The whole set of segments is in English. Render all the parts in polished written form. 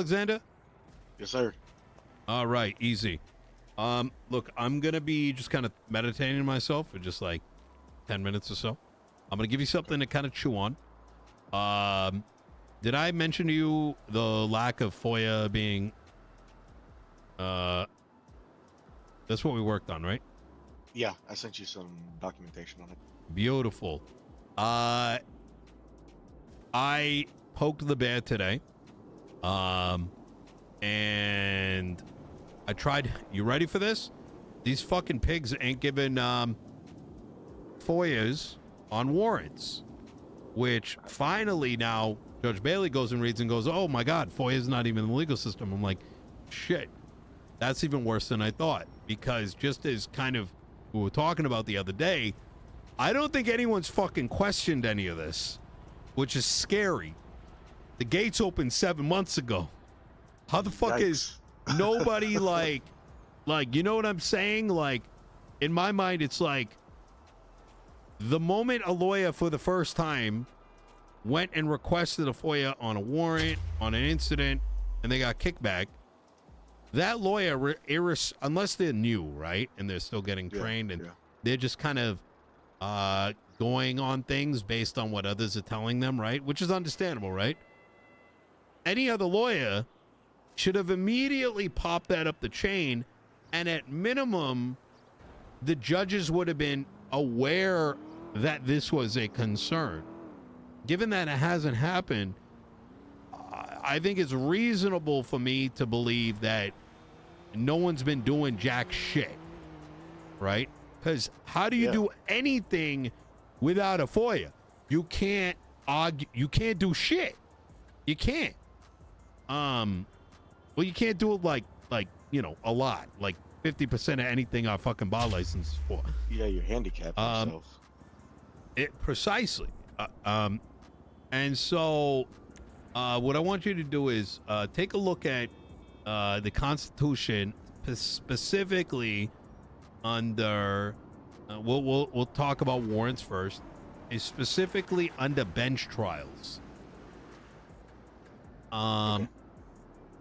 Alexander? Yes, sir. All right, easy. Look, I'm gonna be just kind of meditating myself for just like 10 minutes or so. I'm gonna give you something to kind of chew on. Did I mention to you the lack of FOIA being that's what we worked on, right? Yeah, I sent you some documentation on it. Beautiful. I poked the bear today. And I tried. You ready for this? These fucking pigs ain't giving FOIAs on warrants, which finally now Judge Bailey goes and reads and goes, oh my God, FOIA is not even in the legal system. I'm like, shit, that's even worse than I thought, because just as kind of we were talking about the other day, I don't think anyone's fucking questioned any of this, which is scary. The gates opened 7 months ago. How the fuck is nobody like, you know what I'm saying? Like, in my mind, it's like the moment a lawyer for the first time went and requested a FOIA on a warrant, on an incident, and they got kickback, that lawyer, unless they're new, right, and they're still getting trained, and they're just kind of going on things based on what others are telling them, right, which is understandable, right? Any other lawyer should have immediately popped that up the chain, and at minimum, the judges would have been aware that this was a concern. Given that it hasn't happened, I think it's reasonable for me to believe that no one's been doing jack shit, right? Because how do you do anything without a FOIA? You can't argue. You can't do shit. You can't. Well, you can't do it like you know, a lot, like 50% of anything our fucking bar license is for. Yeah, you're handicapped yourself. Precisely. And so, what I want you to do is take a look at the Constitution, specifically under. We'll talk about warrants first. Is specifically under bench trials.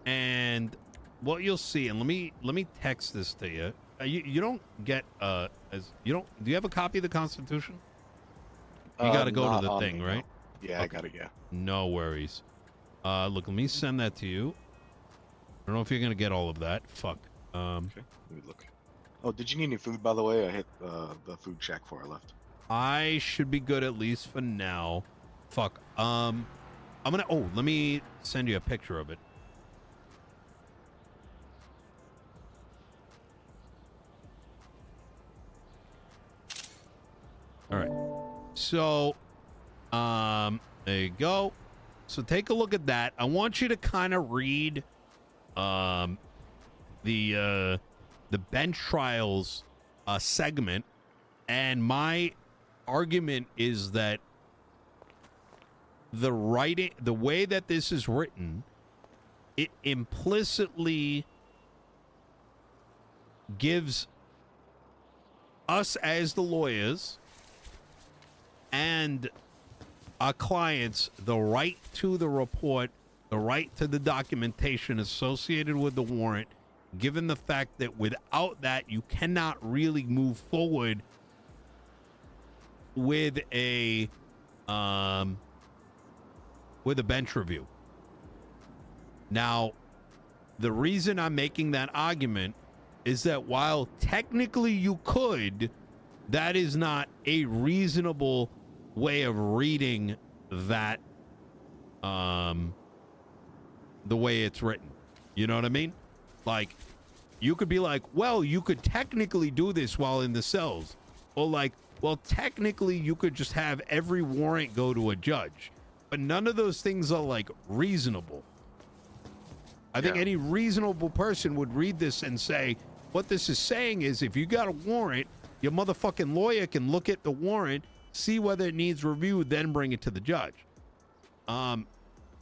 And what you'll see, and let me text this to you. You don't get do you have a copy of the Constitution? You got to go to the thing, right? Yeah, okay. I got it. Yeah. No worries. Look, let me send that to you. I don't know if you're gonna get all of that. Fuck. Okay. Let me look. Oh, did you need any food, by the way? I hit the food shack before I left. I should be good at least for now. Fuck. I'm gonna. Oh, let me send you a picture of it. All right. So, there you go. So take a look at that. I want you to kind of read, the bench trials, segment, and my argument is that the way that this is written, it implicitly gives us as the lawyers and our clients the right to the report, the right to the documentation associated with the warrant, given the fact that without that, you cannot really move forward with a bench review. Now, the reason I'm making that argument is that while technically you could, that is not a reasonable way of reading that, the way it's written. You know what I mean? Like, you could be like, well, you could technically do this while in the cells. Or like, well, technically you could just have every warrant go to a judge. But none of those things are like reasonable. I think any reasonable person would read this and say, what this is saying is if you got a warrant, your motherfucking lawyer can look at the warrant, see whether it needs review, then bring it to the judge.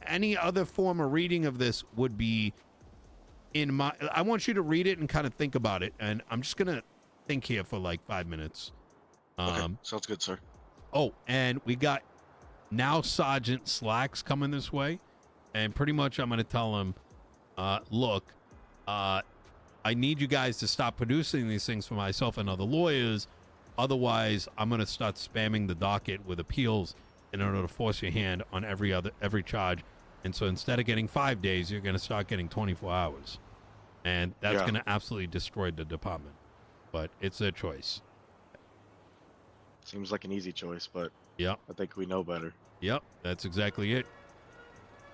Any other form of reading of this would be I want you to read it and kind of think about it. And I'm just going to think here for like 5 minutes. Okay, sounds good, sir. Oh, and we got now Sergeant Slacks coming this way. And pretty much I'm going to tell him, look, I need you guys to stop producing these things for myself and other lawyers. Otherwise, I'm going to start spamming the docket with appeals in order to force your hand on every charge. And so instead of getting 5 days, you're going to start getting 24 hours. And that's going to absolutely destroy the department. But it's their choice. Seems like an easy choice, but Yep. I think we know better. Yep, that's exactly it.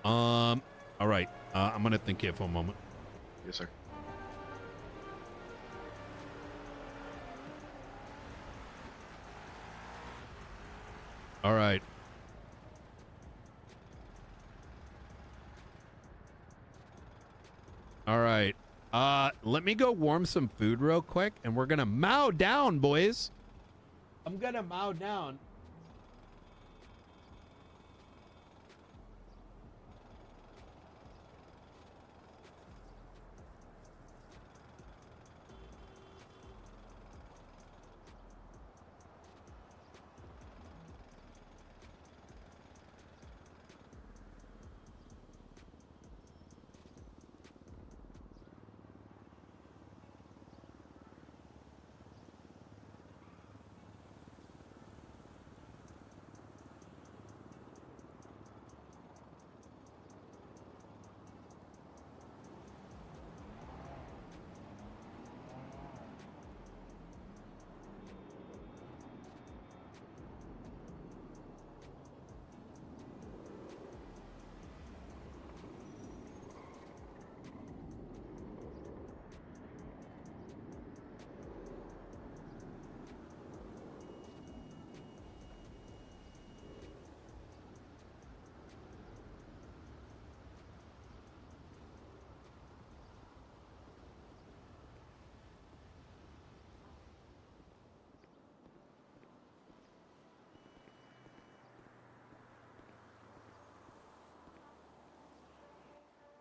All right. I'm going to think here for a moment. Yes, sir. All right. All right. Let me go warm some food real quick, and we're gonna mow down, boys. I'm gonna mow down.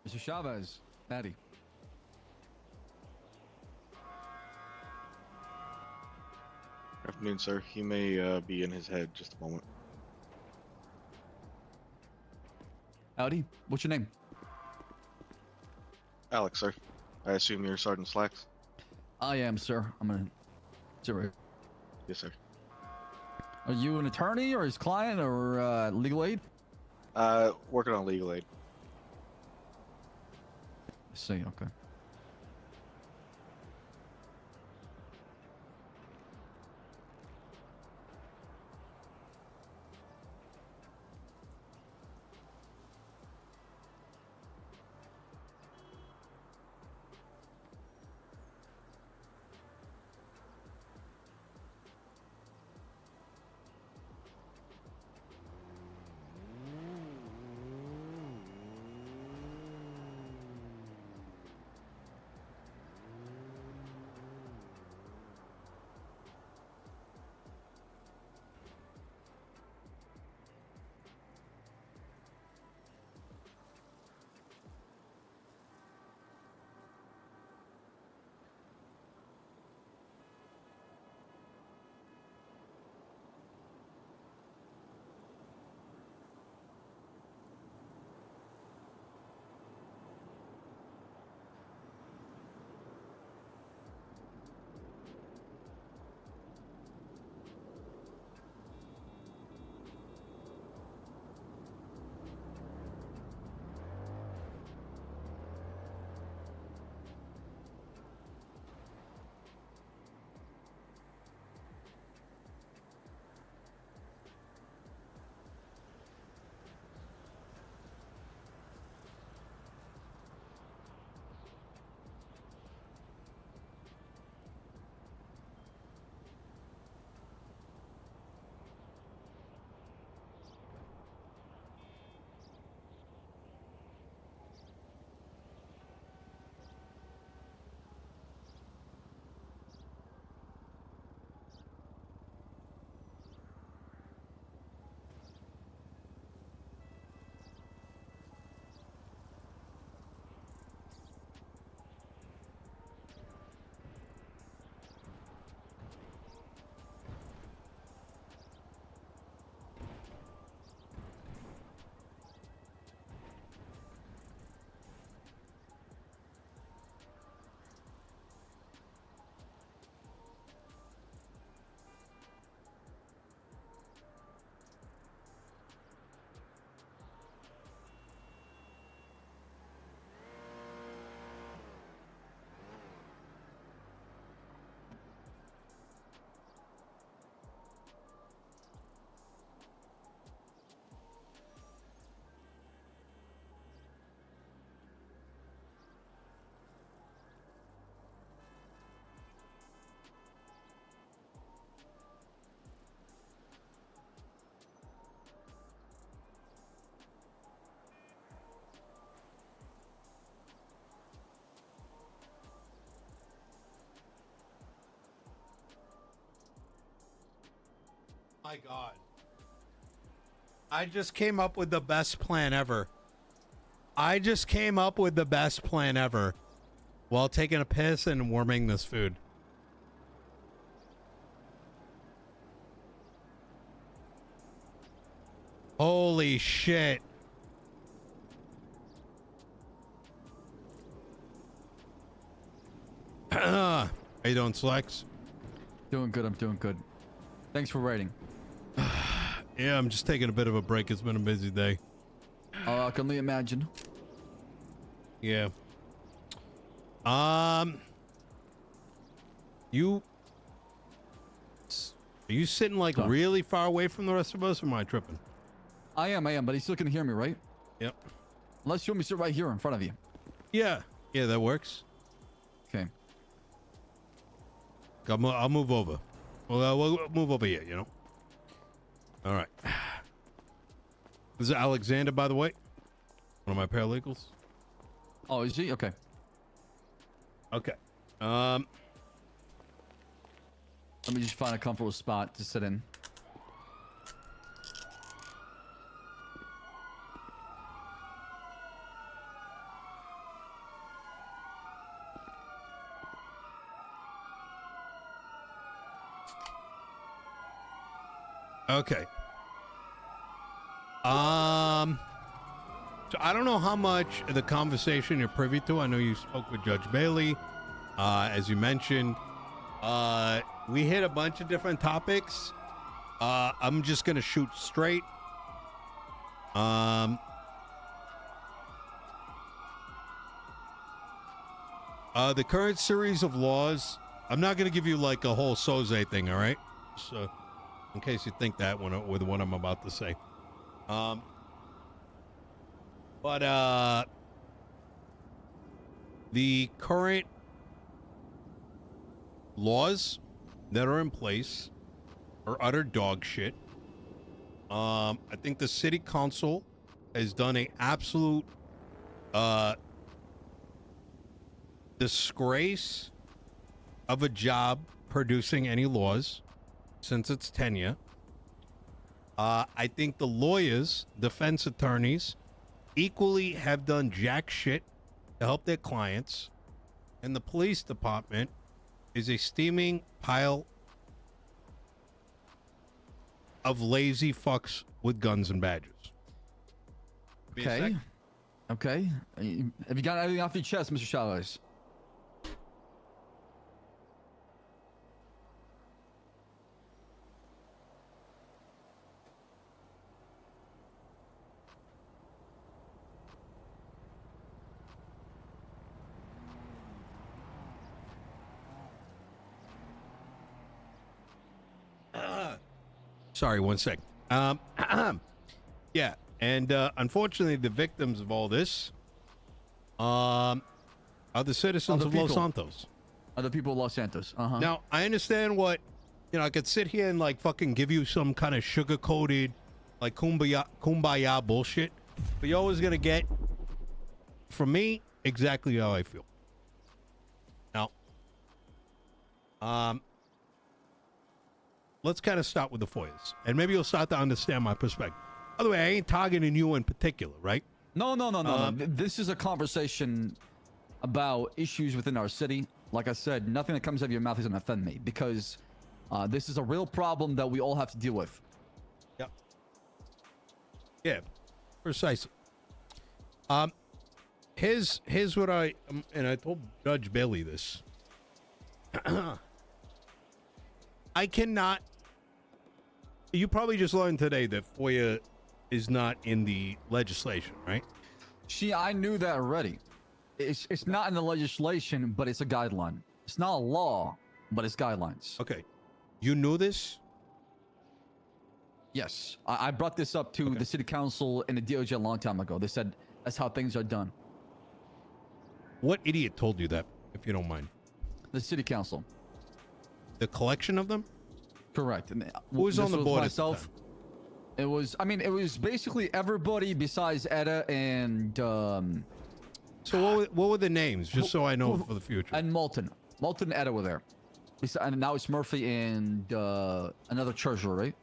Mr. Chavez, Maddie. Afternoon, sir. He may be in his head. Just a moment. Howdy. What's your name? Alex, sir. I assume you're Sergeant Slacks? I am, sir. I'm gonna. Sit right. Yes, sir. Are you an attorney or his client or legal aid? Working on legal aid. I see. Okay. my God. I just came up with the best plan ever. While taking a piss and warming this food. Holy shit. How you doing, Slex? Doing good. I'm doing good. Thanks for waiting. Yeah, I'm just taking a bit of a break. It's been a busy day. I can only imagine. Yeah. You... Are you sitting like really far away from the rest of us, or am I tripping? I am, but he still can hear me, right? Yep. Unless you want me to sit right here in front of you. Yeah. Yeah, that works. Okay. I'll move over. Well, we'll move over here, you know? All right. This is Alexander, by the way. One of my paralegals. Oh, is he? Okay. Okay. Let me just find a comfortable spot to sit in. Okay. So I don't know how much of the conversation you're privy to. I know you spoke with Judge Bailey, as you mentioned. We hit a bunch of different topics. I'm just gonna shoot straight. The current series of laws. I'm not gonna give you like a whole Soze thing, all right? So, in case you think that with what I'm about to say. But the current laws that are in place are utter dog shit. I think the city council has done an absolute disgrace of a job producing any laws since its tenure. I think the lawyers, defense attorneys, equally have done jack shit to help their clients, and the police department is a steaming pile of lazy fucks with guns and badges. Okay. Okay. Have you got anything off your chest, Mr. Chavez? Sorry, one sec. Yeah, and unfortunately, the victims of all this are the citizens of Los Santos. Other people of Los Santos. Now, I understand what, I could sit here and like fucking give you some kind of sugar-coated, like kumbaya bullshit, but you're always gonna get, from me, exactly how I feel. Now, let's kind of start with the FOIAs, and maybe you'll start to understand my perspective. By the way, I ain't targeting you in particular, right? No. This is a conversation about issues within our city. Like I said, nothing that comes out of your mouth is gonna offend me, because this is a real problem that we all have to deal with. Yep. Yeah, precisely. Here's what and I told Judge Bailey this. I cannot. You probably just learned today that FOIA is not in the legislation, right? I knew that already. It's not in the legislation, but it's a guideline. It's not a law, but it's guidelines. Okay. You knew this? Yes. I brought this up to the city council and the DOJ a long time ago. They said that's how things are done. What idiot told you that, if you don't mind? The city council. The collection of them? Correct. And who was on the board? Myself. It was basically everybody besides Etta and So what were the names, just so I know for the future? And Moulton and Etta were there. And now it's Murphy and another treasurer, right?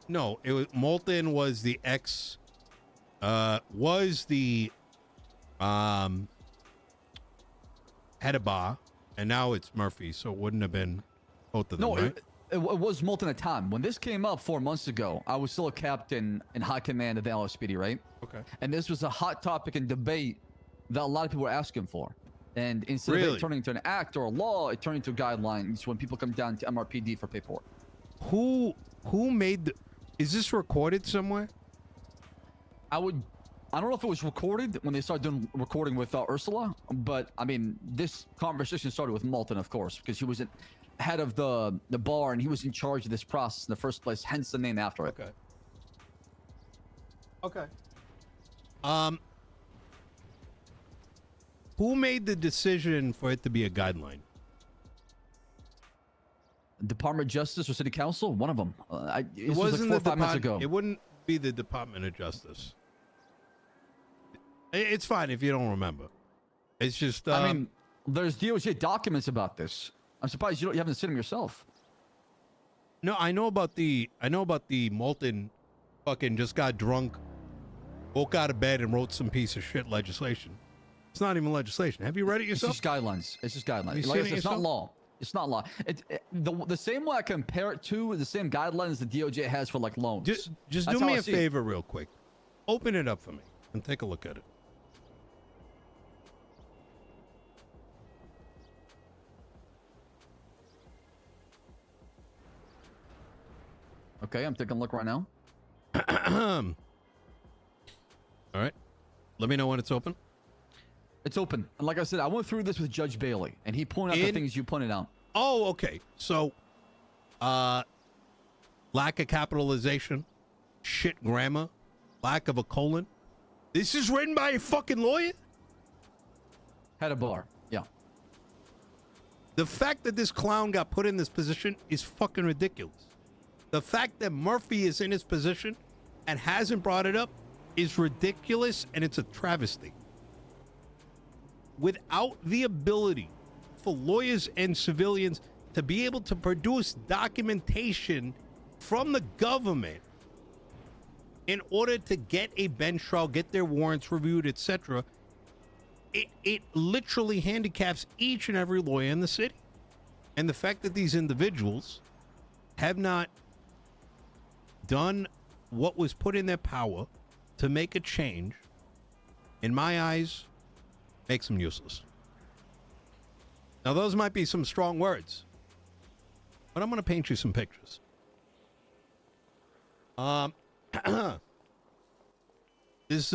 No, it was Moulton was the was the head of bar, and now it's Murphy, so it wouldn't have been both of them, No, right? it was Molten at the time. When this came up 4 months ago, I was still a captain in high command of the LSPD, right? Okay. And this was a hot topic and debate that a lot of people were asking for. And instead of Really? it turning into an act or a law, it turned into guidelines when people come down to MRPD for paperwork. Who made the? Is this recorded somewhere? I don't know if it was recorded when they started doing recording with Ursula, but I mean, this conversation started with Malton, of course, because he was head of the bar and he was in charge of this process in the first place, hence the name after it. Okay. Okay. Who made the decision for it to be a guideline? Department of Justice or City Council? One of them. It This was like 4 or 5 months ago. It wouldn't be the Department of Justice. It's fine if you don't remember. It's just. I mean, there's DOJ documents about this. I'm surprised you haven't seen them yourself. No, I know about the Moulton fucking just got drunk, woke out of bed and wrote some piece of shit legislation. It's not even legislation. Have you read it It's yourself? just guidelines. It's just guidelines. You Like I seen it said, it's not yourself? law. It's not law. The same way I compare it to the same guidelines the DOJ has for like loans. Just That's do how me I a see it. favor real quick. Open it up for me and take a look at it. Okay, I'm taking a look right now. All right. Let me know when it's open. It's open. And like I said, I went through this with Judge Bailey, and he pointed out the In- things you pointed out. Oh, okay. So, lack of capitalization, shit grammar, lack of a colon. This is written by a fucking lawyer? Had a bar. Yeah. The fact that this clown got put in this position is fucking ridiculous. The fact that Murphy is in his position and hasn't brought it up is ridiculous, and it's a travesty. Without the ability for lawyers and civilians to be able to produce documentation from the government in order to get a bench trial, get their warrants reviewed, etc., it literally handicaps each and every lawyer in the city. And the fact that these individuals have not done what was put in their power to make a change, in my eyes, makes them useless. Now, those might be some strong words, but I'm going to paint you some pictures. This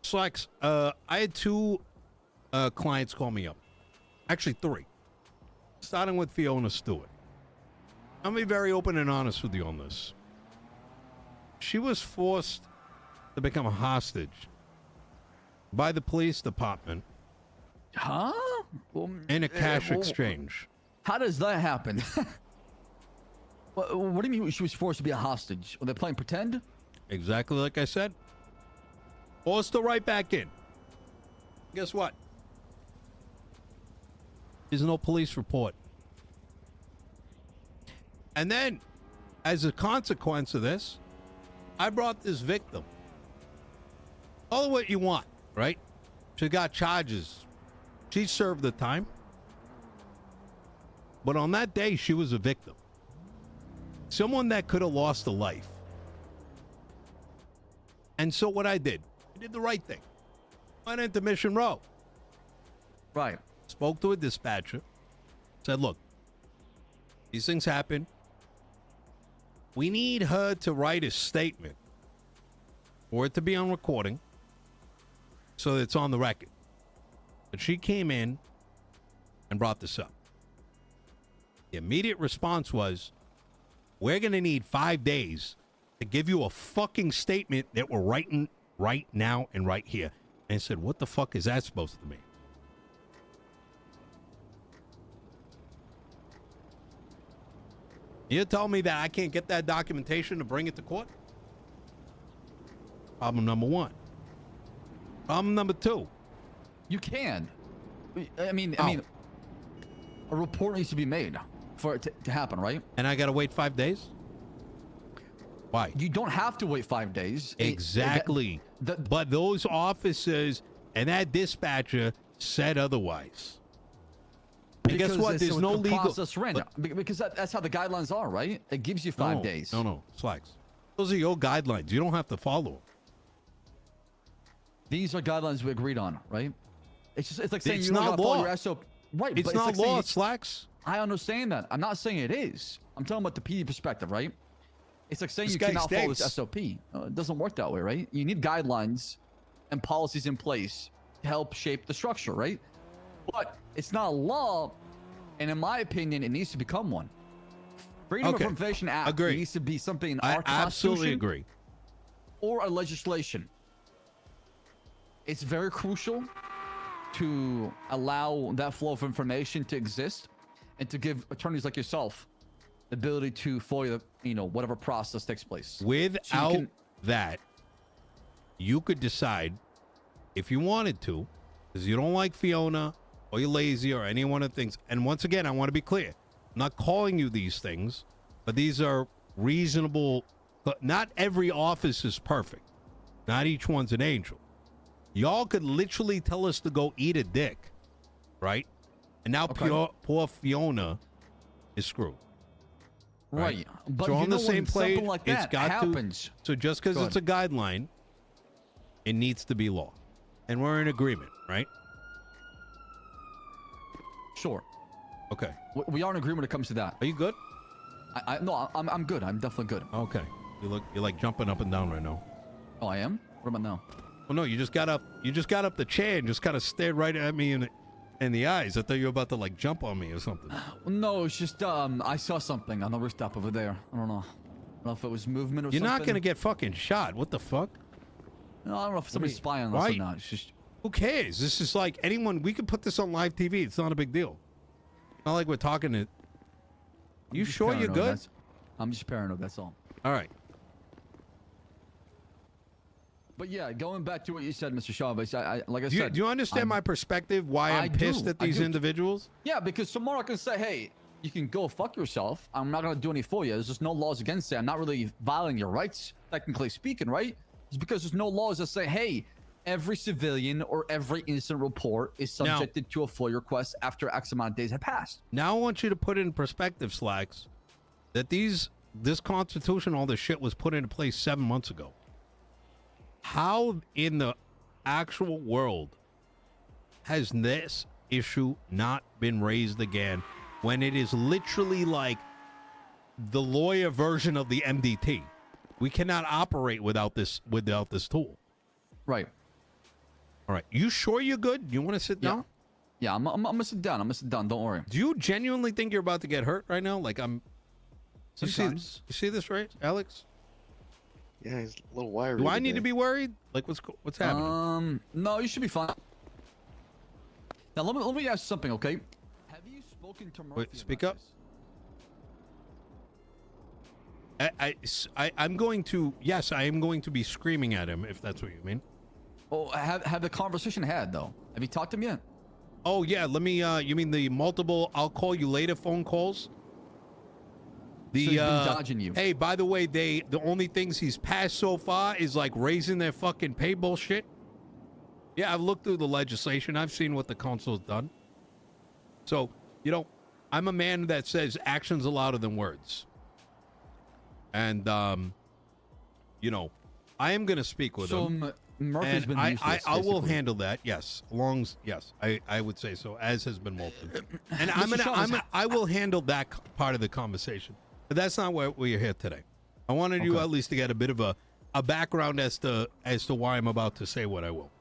Slacks, I had two clients call me up. Actually, three. Starting with Fiona Stewart. I'll be very open and honest with you on this. She was forced to become a hostage by the police department Huh? Well, in a cash well, exchange. How does that happen? What do you mean she was forced to be a hostage? Were they playing pretend? Exactly like I said. Forced to right back in. Guess what? There's no police report. And then, as a consequence of this, I brought this victim. Call it what you want, right? She got charges. She served the time. But on that day, she was a victim. Someone that could have lost a life. And so what I did the right thing. Went into Mission Row. Right. Spoke to a dispatcher. Said, look, these things happen. We need her to write a statement for it to be on recording so that it's on the record. But she came in and brought this up. The immediate response was, we're going to need 5 days to give you a fucking statement that we're writing right now and right here. And I said, what the fuck is that supposed to mean? You tell me that I can't get that documentation to bring it to court? Problem number one. Problem number two. You can. I mean, Oh. a report needs to be made. for it to happen, right? And I gotta wait 5 days. Why? You don't have to wait 5 days. Exactly. But those officers and that dispatcher said otherwise. And guess what? There's no legal process ran. Because that's how the guidelines are, right? It gives you 5 days. No, Slacks. Those are your guidelines. You don't have to follow them. These are guidelines we agreed on, right? It's like saying It's you don't not gotta follow law. your SOP. Right, It's but not it's like law, saying, Slacks. I understand that. I'm not saying it is. I'm talking about the PD perspective, right? It's like saying This you guy cannot follow this stinks. SOP. It doesn't work that way, right? You need guidelines and policies in place to help shape the structure, right? But it's not a law, and in my opinion, it needs to become one. Freedom of Information Act Agree. needs to be something in I our absolutely Constitution agree. or a legislation. It's very crucial to allow that flow of information to exist and to give attorneys like yourself the ability to FOIA, whatever process takes place. Without that, you could decide if you wanted to, because you don't like Fiona or you're lazy or any one of the things. And once again, I want to be clear. I'm not calling you these things, but these are reasonable. But not every office is perfect. Not each one's an angel. Y'all could literally tell us to go eat a dick, right? And now poor Fiona is screwed. Right. But so on the when same plate, something like that it's got happens. to. So just because it's a guideline, it needs to be law, and we're in agreement, right? Sure. Okay. We are in agreement when it comes to that. Are you good? No, I'm good. I'm definitely good. Okay. You're like jumping up and down right now. Oh, I am? What about now? Well, no, you just got up. You just got up the chair and just kind of stared right at me in the eyes. I thought you were about to like jump on me or something. No, it's just I saw something on the rooftop over there. I don't know. I don't know if it was movement or You're something. not gonna get fucking shot. What the fuck? No, I don't know if somebody's spying on us or not. It's just. Who cares? This is like anyone. We could put this on live TV. It's not a big deal. Not like we're talking to. You sure you're good? I'm just paranoid. That's all. All right. But yeah, going back to what you said, Mr. Chavez, like I Do said. you understand my perspective? Why I'm pissed at these individuals? Yeah, because tomorrow I can say, hey, you can go fuck yourself. I'm not gonna do any for you. There's just no laws against it. I'm not really violating your rights, technically speaking, right? It's because there's no laws that say, hey, every civilian or every incident report is subjected to a FOIA request after X amount of days have passed. Now I want you to put in perspective, Slacks, that this Constitution, all this shit was put into place 7 months ago. How in the actual world has this issue not been raised again when it is literally like the lawyer version of the MDT? We cannot operate without this tool. Right. All right. You sure you're good? You want to sit down? Yeah, I'm gonna sit down. I'm gonna sit down. Don't worry. Do you genuinely think you're about to get hurt right now? Like I'm. Sometimes. You see this, right, Alex? Yeah, he's a little wiry. Do I need to be worried? Like what's happening? No, you should be fine. Now let me ask you something, okay? Have you spoken to Murphy? Wait, speak about up. I'm going to. Yes, I am going to be screaming at him if that's what you mean. Oh, have the conversation had though? Have you talked to him yet? Oh yeah, let me. You mean the multiple? I'll call you later phone calls. So he's been dodging you. Hey, by the way, the only things he's passed so far is like raising their fucking pay bullshit. Yeah, I've looked through the legislation. I've seen what the council's done. So, I'm a man that says actions are louder than words. And, I am going to speak with him. Murphy's and been I will handle that. Yes, I would say so. As has been Molten, and I will handle that part of the conversation. But that's not why we're here today. I wanted you at least to get a bit of a background as to why I'm about to say what I will.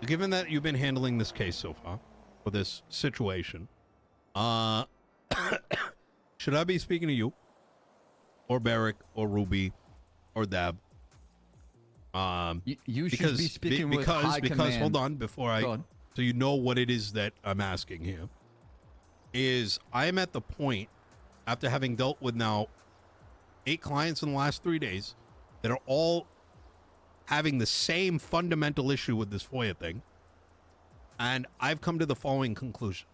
Given that you've been handling this case so far, or this situation, should I be speaking to you, or Barrick, or Ruby, or Dab? You should be speaking with high command. Hold on before so you know what it is that I'm asking here. Is I am at the point, after having dealt with now 8 clients in the last 3 days that are all having the same fundamental issue with this FOIA thing, and I've come to the following conclusion.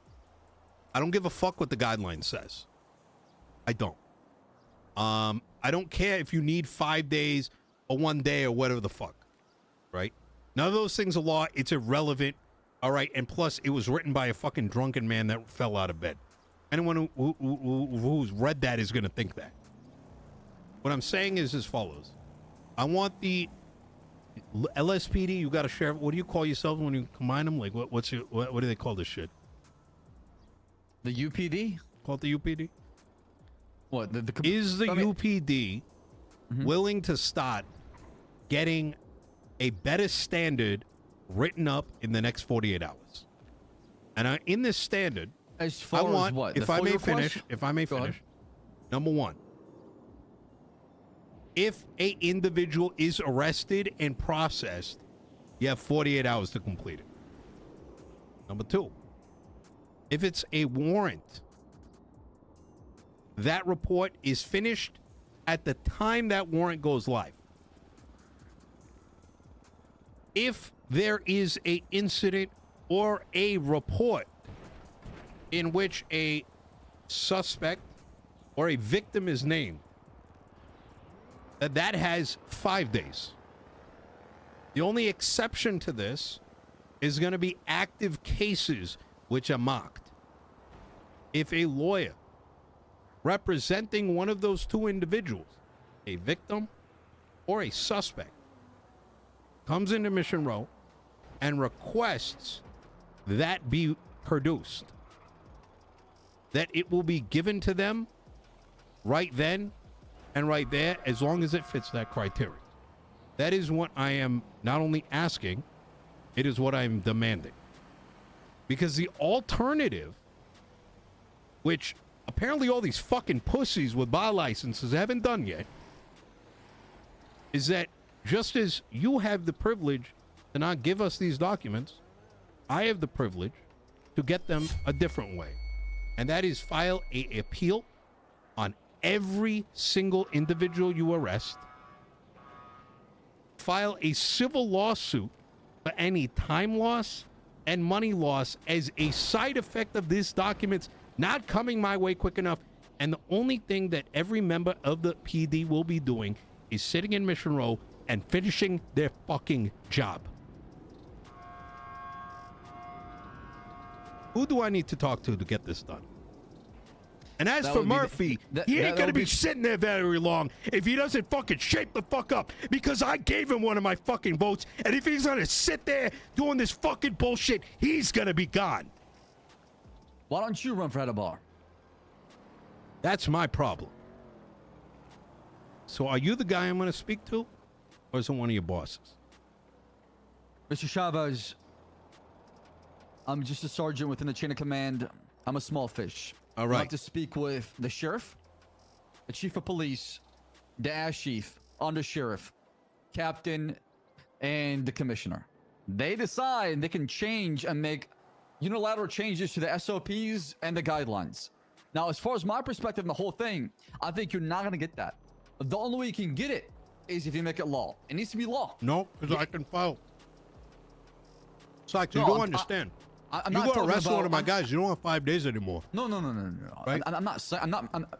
I don't give a fuck what the guideline says. I don't. I don't care if you need 5 days or 1 day or whatever the fuck, right? None of those things are law. It's irrelevant. All right. And plus, it was written by a fucking drunken man that fell out of bed. Anyone who's read that is going to think that. What I'm saying is as follows. I want the LSPD. You got a sheriff. What do you call yourselves when you combine them? Like, what do they call this shit? The UPD? Call it the UPD? What? Is the UPD willing to start getting a better standard written up in the next 48 hours? And in this standard, as far I want, as what? if I may finish, number one, if a individual is arrested and processed, you have 48 hours to complete it. Number two, if it's a warrant, that report is finished at the time that warrant goes live. If there is a incident or a report in which a suspect or a victim is named, that has 5 days. The only exception to this is going to be active cases which are marked. If a lawyer representing one of those two individuals, a victim or a suspect, comes into Mission Row and requests that be produced, that it will be given to them right then and right there, as long as it fits that criteria. That is what I am not only asking, it is what I am demanding. Because the alternative, which apparently all these fucking pussies with bar licenses haven't done yet, is that just as you have the privilege to not give us these documents, I have the privilege to get them a different way. And that is file an appeal on every single individual you arrest, file a civil lawsuit for any time loss and money loss as a side effect of these documents not coming my way quick enough. And the only thing that every member of the PD will be doing is sitting in Mission Row and finishing their fucking job. Who do I need to talk to get this done? And as for Murphy, he ain't gonna be sitting there very long if he doesn't fucking shape the fuck up, because I gave him one of my fucking votes, and if he's gonna sit there doing this fucking bullshit, he's gonna be gone. Why don't you run for head of bar? That's my problem. So are you the guy I'm gonna speak to, or is it one of your bosses? Mr. Chavez, I'm just a sergeant within the chain of command. I'm a small fish. All right. I have to speak with the sheriff, the chief of police, the ass chief, under sheriff, captain, and the commissioner. They decide they can change and make unilateral changes to the SOPs and the guidelines. Now, as far as my perspective on the whole thing, I think you're not going to get that. The only way you can get it is if you make it law. It needs to be law. No, because I can file. Sykes, you don't understand. I'm you not go arrest about, one of my guys, you don't have 5 days anymore. No. Right? I'm not saying.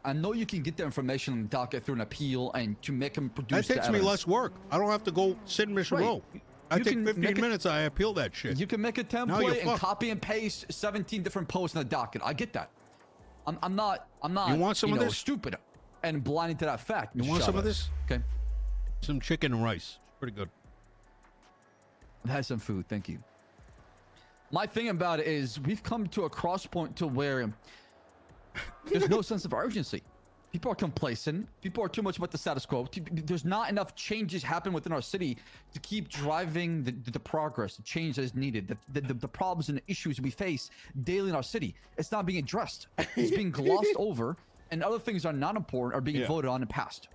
I know you can get the information on the docket through an appeal and to make them produce. That takes me less work. I don't have to go sit in Mission Row. I take 15 minutes. I appeal that shit. You can make a template and copy and paste 17 different posts in the docket. I get that. I'm not. You want some of this? Stupid and blinded to that fact. You want some of this? Okay. Some chicken and rice. Pretty good. I've had some food. Thank you. My thing about it is we've come to a cross point to where there's no sense of urgency. People are complacent. People are too much about the status quo. There's not enough changes happen within our city to keep driving the progress, the change that is needed, the problems and the issues we face daily in our city. It's not being addressed. It's being glossed over, and other things are not important are being voted on and passed.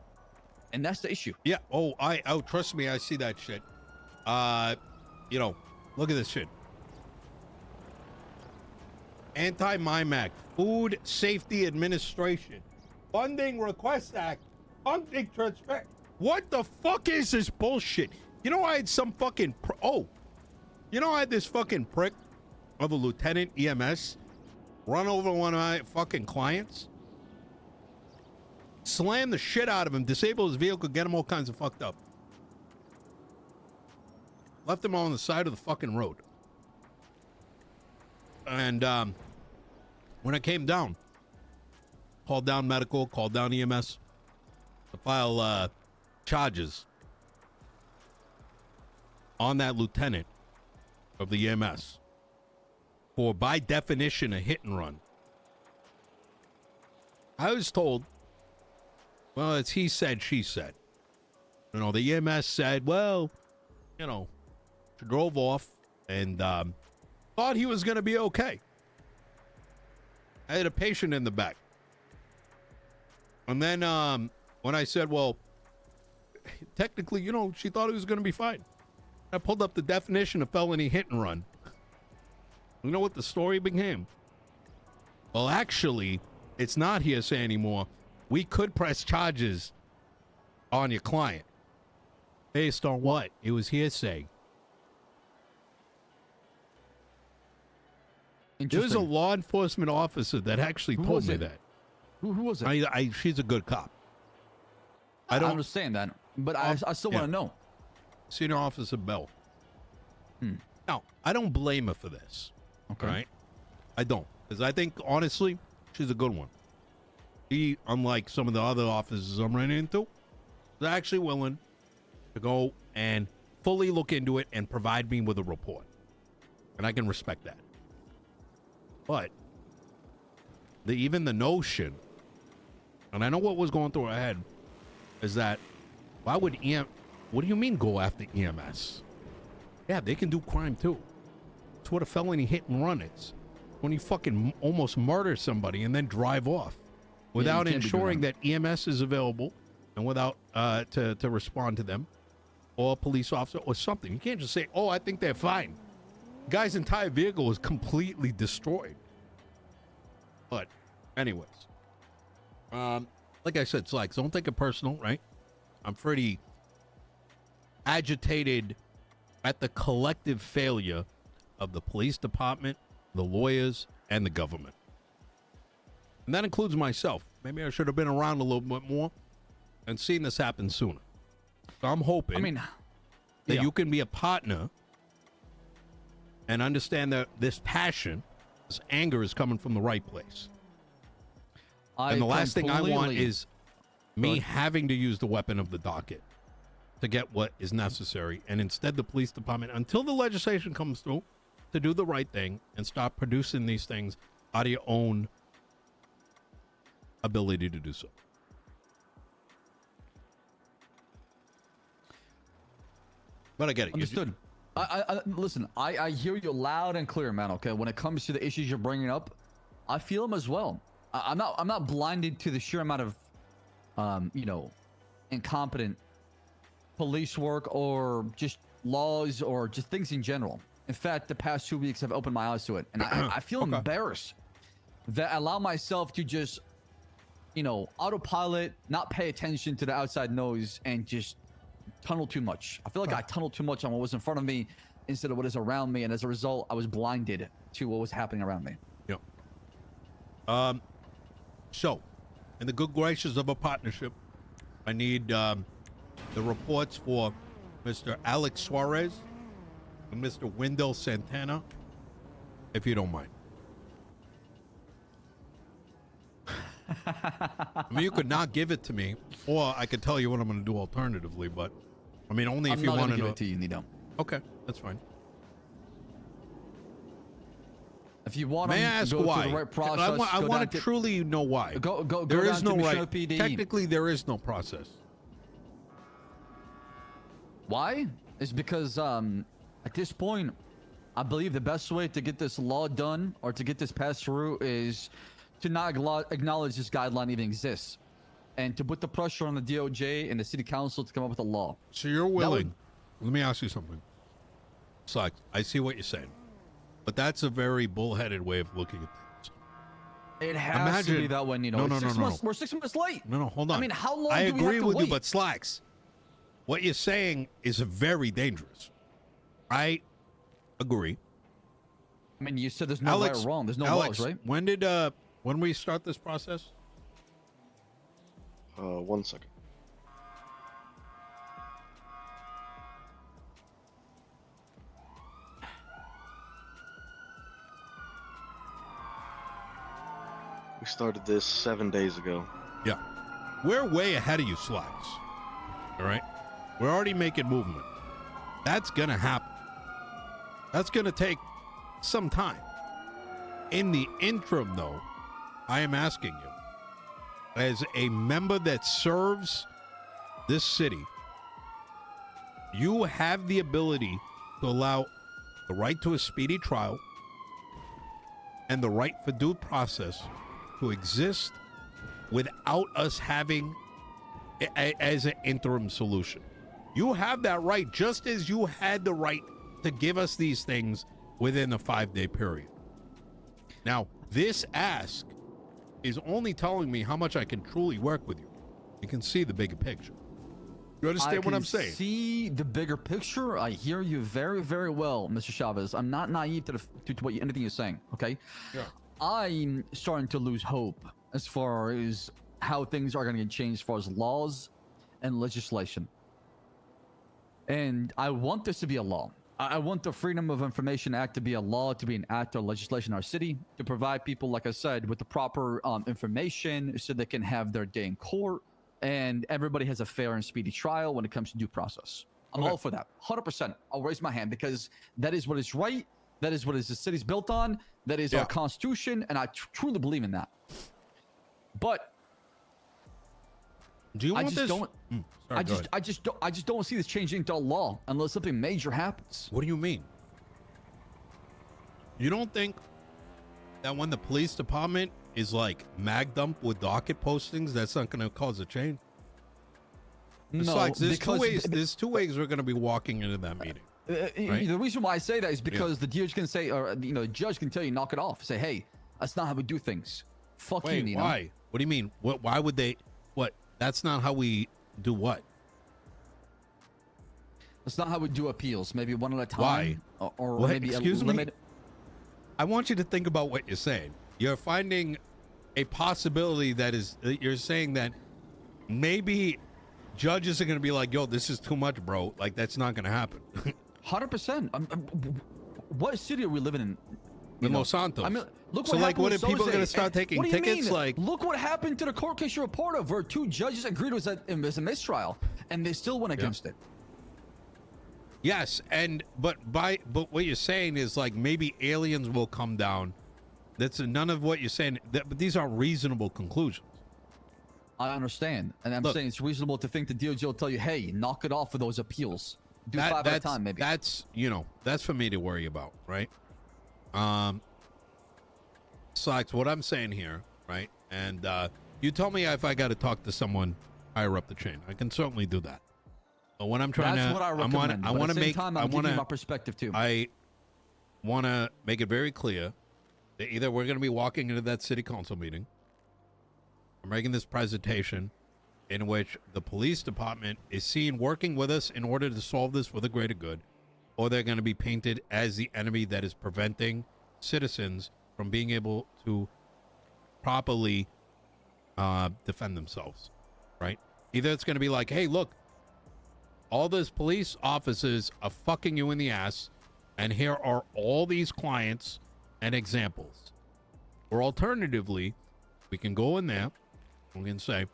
And that's the issue. Yeah. Oh, trust me, I see that shit. Look at this shit. Anti-MIMAC, Food Safety Administration, Funding Request Act, Funding Transfer. What the fuck is this bullshit? I had some fucking I had this fucking prick of a lieutenant EMS run over one of my fucking clients, slam the shit out of him, disable his vehicle, get him all kinds of fucked up. Left him on the side of the fucking road. And when I came down, called down medical, called down EMS to file charges on that lieutenant of the EMS for, by definition, a hit and run. I was told, well, it's he said, she said. You know, the EMS said, well, you know, she drove off and thought he was going to be okay. I had a patient in the back. And then when I said, well, technically, you know, she thought he was going to be fine. I pulled up the definition of felony hit and run. You know what the story became? Well, actually, it's not hearsay anymore. We could press charges on your client. Based on what? It was hearsay. There was a law enforcement officer that actually told me that. Who was it? She's a good cop. I don't understand that, but I still want to know. Senior Officer Bell. Now, I don't blame her for this. Okay. Right? I don't. Because I think, honestly, she's a good one. She, unlike some of the other officers I'm running into, is actually willing to go and fully look into it and provide me with a report. And I can respect that. But even the notion, and I know what was going through her head, is that why would what do you mean go after EMS? Yeah, they can do crime too. It's what a felony hit and run is. When you fucking almost murder somebody and then drive off without ensuring that EMS is available and without to respond to them, or a police officer or something. You can't just say, oh, I think they're fine. The guy's entire vehicle was completely destroyed. But anyways, like I said, Slacks, don't take it personal, right? I'm pretty agitated at the collective failure of the police department, the lawyers, and the government. And that includes myself. Maybe I should have been around a little bit more and seen this happen sooner. So I'm hoping that you can be a partner and understand that this passion, this anger is coming from the right place. And the last thing I want is me having to use the weapon of the docket to get what is necessary. And instead, the police department, until the legislation comes through, to do the right thing and stop producing these things out of your own ability to do so. But I get it. Understood. Listen, I hear you loud and clear, man. Okay, when it comes to the issues you're bringing up, I feel them as well. I'm not blinded to the sheer amount of, incompetent police work or just laws or just things in general. In fact, the past 2 weeks have opened my eyes to it, and I feel embarrassed that I allow myself to just, autopilot, not pay attention to the outside noise, and just tunnel too much. I feel like I tunneled too much on what was in front of me instead of what is around me, and as a result, I was blinded to what was happening around me. Yeah. So, in the good graces of a partnership, I need the reports for Mr. Alex Suarez and Mr. Wendell Santana, if you don't mind. I mean, you could not give it to me, or I could tell you what I'm going to do alternatively, but I mean, only if you want to give it to you, Nino. Okay, that's fine. If you want May I ask why? The right process, I want to truly know why. There is no right. PD. Technically, there is no process. Why? It's because at this point, I believe the best way to get this law done or to get this passed through is to not acknowledge this guideline even exists, and to put the pressure on the DOJ and the city council to come up with a law. So you're willing. Let me ask you something. It's like, I see what you're saying, but that's a very bullheaded way of looking at things. It has to be that way, No. We're 6 months late. No, hold on. I mean, how long I do we have agree to with wait? you, but Slacks, what you're saying is very dangerous. I agree. I mean, you said there's no Alex, right or wrong. There's no Alex, laws, right? when we start this process? 1 second. We started this 7 days ago. Yeah. We're way ahead of you, Slacks. All right? We're already making movement. That's going to happen. That's going to take some time. In the interim, though, I am asking you, as a member that serves this city, you have the ability to allow the right to a speedy trial and the right for due process to exist without us having as an interim solution. You have that right, just as you had the right to give us these things within a 5-day period. Now, this ask is only telling me how much I can truly work with you. You can see the bigger picture. You understand what I'm saying? I can see the bigger picture. I hear you very, very well, Mr. Chavez. I'm not naive to what anything you're saying, okay? Yeah. I'm starting to lose hope as far as how things are going to get changed as far as laws and legislation. And I want this to be a law. I want the Freedom of Information Act to be a law, to be an act or legislation in our city, to provide people, like I said, with the proper information so they can have their day in court, and everybody has a fair and speedy trial when it comes to due process. I'm all for that. 100%. I'll raise my hand because that is what is right. That is what the city's built on. That is our Constitution, and I truly believe in that. But do you want this? Sorry, I just don't see this changing into a law unless something major happens. What do you mean? You don't think that when the police department is like mag dump with docket postings, that's not going to cause a change? Besides, No, there's two ways we're going to be walking into that meeting. Right? The reason why I say that is because the judge can say, or the judge can tell you, knock it off. Say, hey, that's not how we do things. Fuck you, Nino. Why? What do you mean? Why would they? What? That's not how we do what? That's not how we do appeals. Maybe one at a time. Why? Or maybe excuse a me? limit. I want you to think about what you're saying. You're finding a possibility that you're saying that maybe judges are going to be like, yo, this is too much, bro. Like, that's not going to happen. 100%. What city are we living in? In Los Santos. I mean, look so, what like, what happened are with people going to Soze. start taking What do you tickets? mean? Like, look what happened to the court case you're a part of, where 2 judges agreed it was a mistrial, and they still went against it. Yes, but what you're saying is like maybe aliens will come down. That's none of what you're saying. But these are reasonable conclusions. I understand, and I'm saying it's reasonable to think the DOJ will tell you, "Hey, knock it off for those appeals. Do 5 at a time, maybe." That's that's for me to worry about, right? Slacks, what I'm saying here, right? And you tell me if I got to talk to someone higher up the chain. I can certainly do that. But when I'm trying That's what I recommend. I want to make. I'm giving you my perspective too. I want to make it very clear that either we're going to be walking into that city council meeting, I'm making this presentation in which the police department is seen working with us in order to solve this for the greater good, or they're going to be painted as the enemy that is preventing citizens from being able to properly defend themselves, right? Either it's going to be like, hey, look, all those police officers are fucking you in the ass, and here are all these clients and examples. Or alternatively, we can go in there, we can say,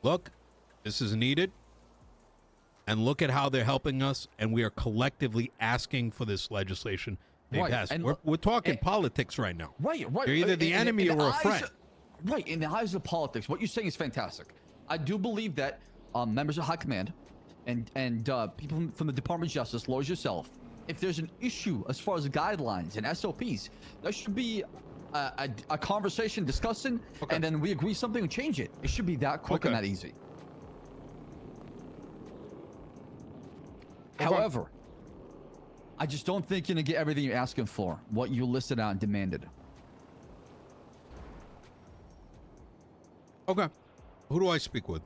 look, this is needed, and look at how they're helping us, and we are collectively asking for this legislation to be passed. We're talking politics right now. Right. You're either the enemy or a friend. Right, in the eyes of politics, what you're saying is fantastic. I do believe that members of high command and people from the Department of Justice, lawyers yourself, if there's an issue as far as guidelines and SOPs, there should be a conversation discussing, and then we agree something and change it. It should be that quick and that easy. However, I just don't think you're gonna get everything you're asking for, what you listed out and demanded. Okay. Who do I speak with?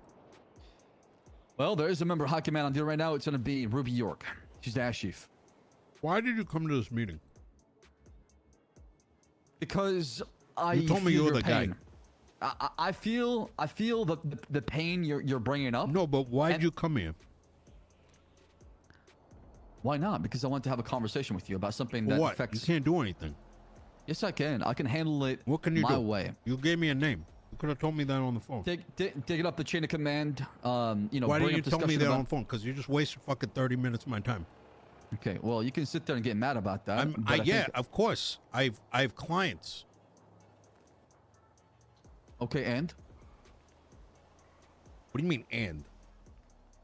Well, there is a member of high command on deal right now. It's gonna be Ruby York. She's the ash chief. Why did you come to this meeting? Because I You told me feel you were your the guy. pain. I feel the pain you're bringing up. No, but why'd And- you come here? Why not? Because I want to have a conversation with you about something For that what? affects. You can't do anything. Yes, I can. I can handle it. What can you my do? way. You gave me a name. You could have told me that on the phone. Take it up the chain of command. You know, Why bring didn't you up tell me discussion that about- on the phone? Because you just wasted fucking 30 minutes of my time. Okay, well, you can sit there and get mad about that. but I Yeah, think- of course. I have clients. Okay, and What do you mean and?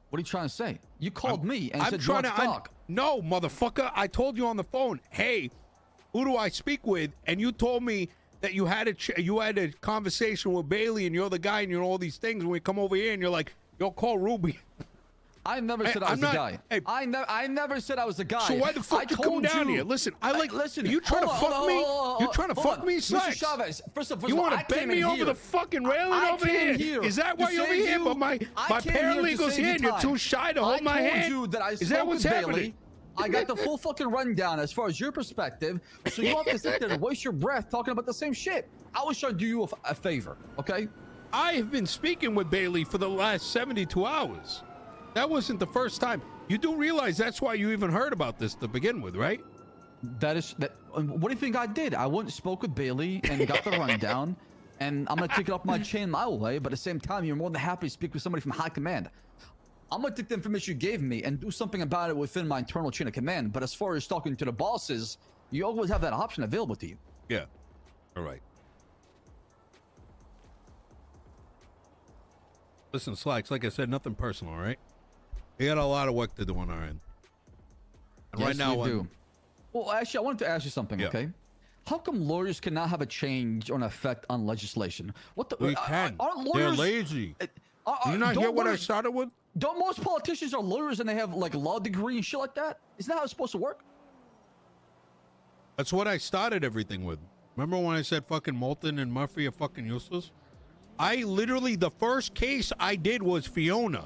what are you trying to say? You called me and I'm said you trying want to to talk. No, motherfucker. I told you on the phone, hey, who do I speak with? And you told me that you had a conversation with Bailey and you're the guy and you're all these things. When we come over here and you're like, yo, call Ruby. I never Hey, said I was I'm the not- guy. hey. I never said I was the guy. So why the fuck I you come told down you- here? Listen, listen. Are you trying to hold fuck on, me? hold You on, trying to hold fuck on. me, Mr. Slacks? Chavez, first of all, You want want to bend me over the fucking railing I over came here? here Is that to why you're over save here? you. But my I came here to paralegal's save here you and you're time. too shy to hold my I hand? told you that I Is that spoke what's with happening? Bailey. I got the full fucking rundown as far as your perspective, so you don't have to sit there and waste your breath talking about the same shit. I was trying to do you a favor, okay? I have been speaking with Bailey for the last 72 hours. That wasn't the first time. You do realize that's why you even heard about this to begin with, right? That. What do you think I did? I went and spoke with Bailey and got the rundown, and I'm gonna take it off my chain my way. But at the same time, you're more than happy to speak with somebody from high command. I'm gonna take the information you gave me and do something about it within my internal chain of command. But as far as talking to the bosses, you always have that option available to you. Yeah. All right. Listen, Slacks, like I said, nothing personal, all right? We got a lot of work to do on our end. And right Yes, now, we do. Well, actually, I wanted to ask you something. Yeah. Okay. How come lawyers cannot have a change or an effect on legislation? What the? we can. Aren't They're lawyers? lazy. Are- Do you not don't hear what I lawyers- started with? Don't most politicians are lawyers and they have like a law degree and shit like that? Isn't that how it's supposed to work? That's what I started everything with. Remember when I said fucking Moulton and Murphy are fucking useless? I literally, the first case I did was Fiona.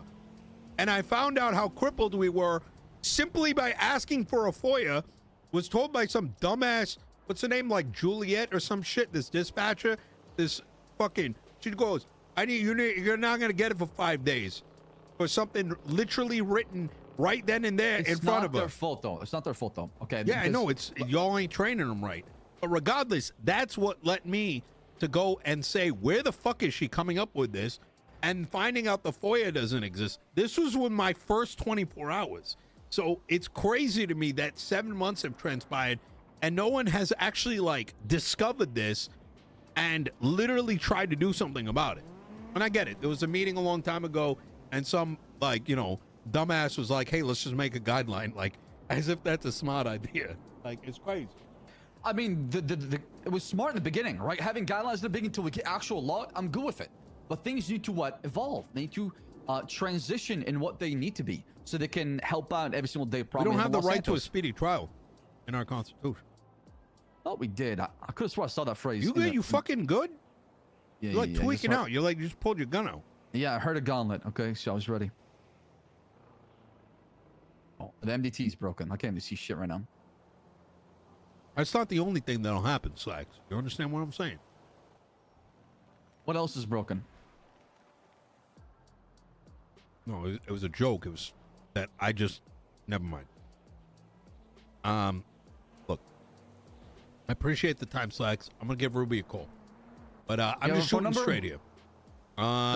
And I found out how crippled we were simply by asking for a FOIA. Was told by some dumbass, what's her name, like Juliet or some shit, this dispatcher, this fucking, she goes, you're not going to get it for 5 days. For something literally written right then and there in front of It's not her. their fault though. It's not their fault though. Okay. Yeah, I because- know. It's y'all ain't training them right. But regardless, that's what led me to go and say, where the fuck is she coming up with this? And finding out the FOIA doesn't exist. This was with my first 24 hours. So it's crazy to me that 7 months have transpired and no one has actually like discovered this and literally tried to do something about it. And I get it. There was a meeting a long time ago and some like, you know, dumbass was like, hey, let's just make a guideline. Like, as if that's a smart idea. Like, it's crazy. I mean, it was smart in the beginning, right? Having guidelines in the beginning until we get actual law, I'm good with it. But things need to what? Evolve. They need to transition in what they need to be so they can help out every single day. We Probably don't in have the Los right to a Santos. speedy trial in our Constitution. Oh, we did. I could have sworn I saw that phrase. You in good? the- You fucking good? Yeah, You're like yeah, yeah, tweaking just out. You're like, you just pulled your gun out. Yeah, I heard a gauntlet. Okay, so I was ready. Oh, the MDT is broken. I can't even see shit right now. That's not the only thing that'll happen, Slacks. You understand what I'm saying? What else is broken? No, it was a joke. It was that I just, never mind. Look, I appreciate the time, Slacks. I'm going to give Ruby a call. But I'm have just a phone shooting number? straight here.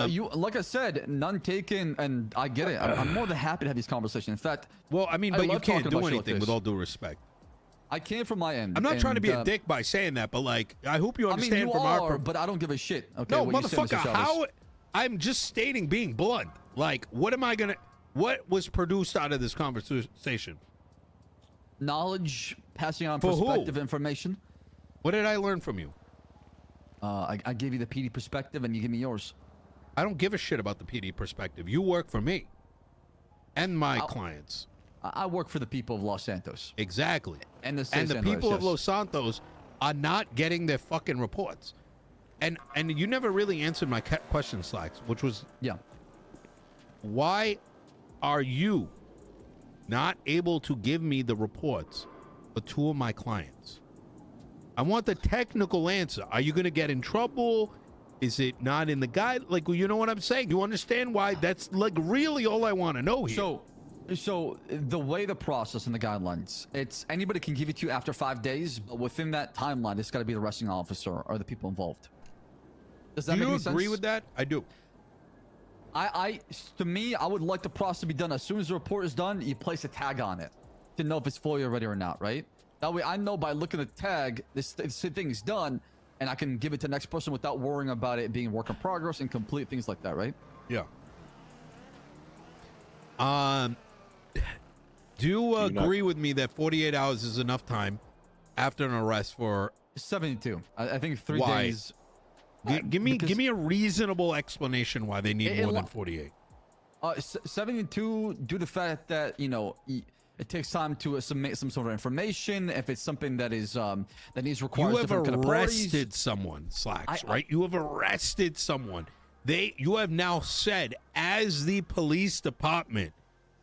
You, like I said, none taken, and I get it. I'm more than happy to have these conversations. In fact, Well, I mean, I but you love can't talking do about shit like anything with this. all due respect. I came from my end. I'm not trying to be a and, dick by saying that, but like, I hope you I mean, understand you from are, our. but I don't give a shit. Okay, No, what you say, Mr. motherfucker, Chavez. how? I'm just stating being blunt. Like, what am I going to. What was produced out of this conversation? Knowledge, passing on For who? perspective, information. What did I learn from you? I gave you the PD perspective, and you give me yours. I don't give a shit about the PD perspective. You work for me and my clients. I work for the people of Los Santos Exactly. and the state And of the San people Luis, of yes. Los Santos are not getting their fucking reports. And you never really answered my question, Slacks, which was, Yeah. why are you not able to give me the reports for two of my clients? I want the technical answer. Are you going to get in trouble? Is it not in the guide? Like, you know what I'm saying? You understand why? That's like really all I want to know here. So the way the process and the guidelines, it's anybody can give it to you after 5 days, but within that timeline, it's got to be the arresting officer or the people involved. Does that Do make you any sense? agree with that? I do. To me, I would like the process to be done as soon as the report is done. You place a tag on it to know if it's fully ready or not, right? That way, I know by looking at the tag, this thing is done, and I can give it to the next person without worrying about it being work in progress and complete things like that, right? Yeah. Do you agree with me that 48 hours is enough time after an arrest for 72? I think 3 Why? days. Give me a reasonable explanation why they need more than 48. 72 due to the fact that, you know, it takes time to submit some sort of information. If it's something that is that needs requires You have different kind of parties. arrested someone, Slacks, right? You have arrested someone. You have now said, as the police department,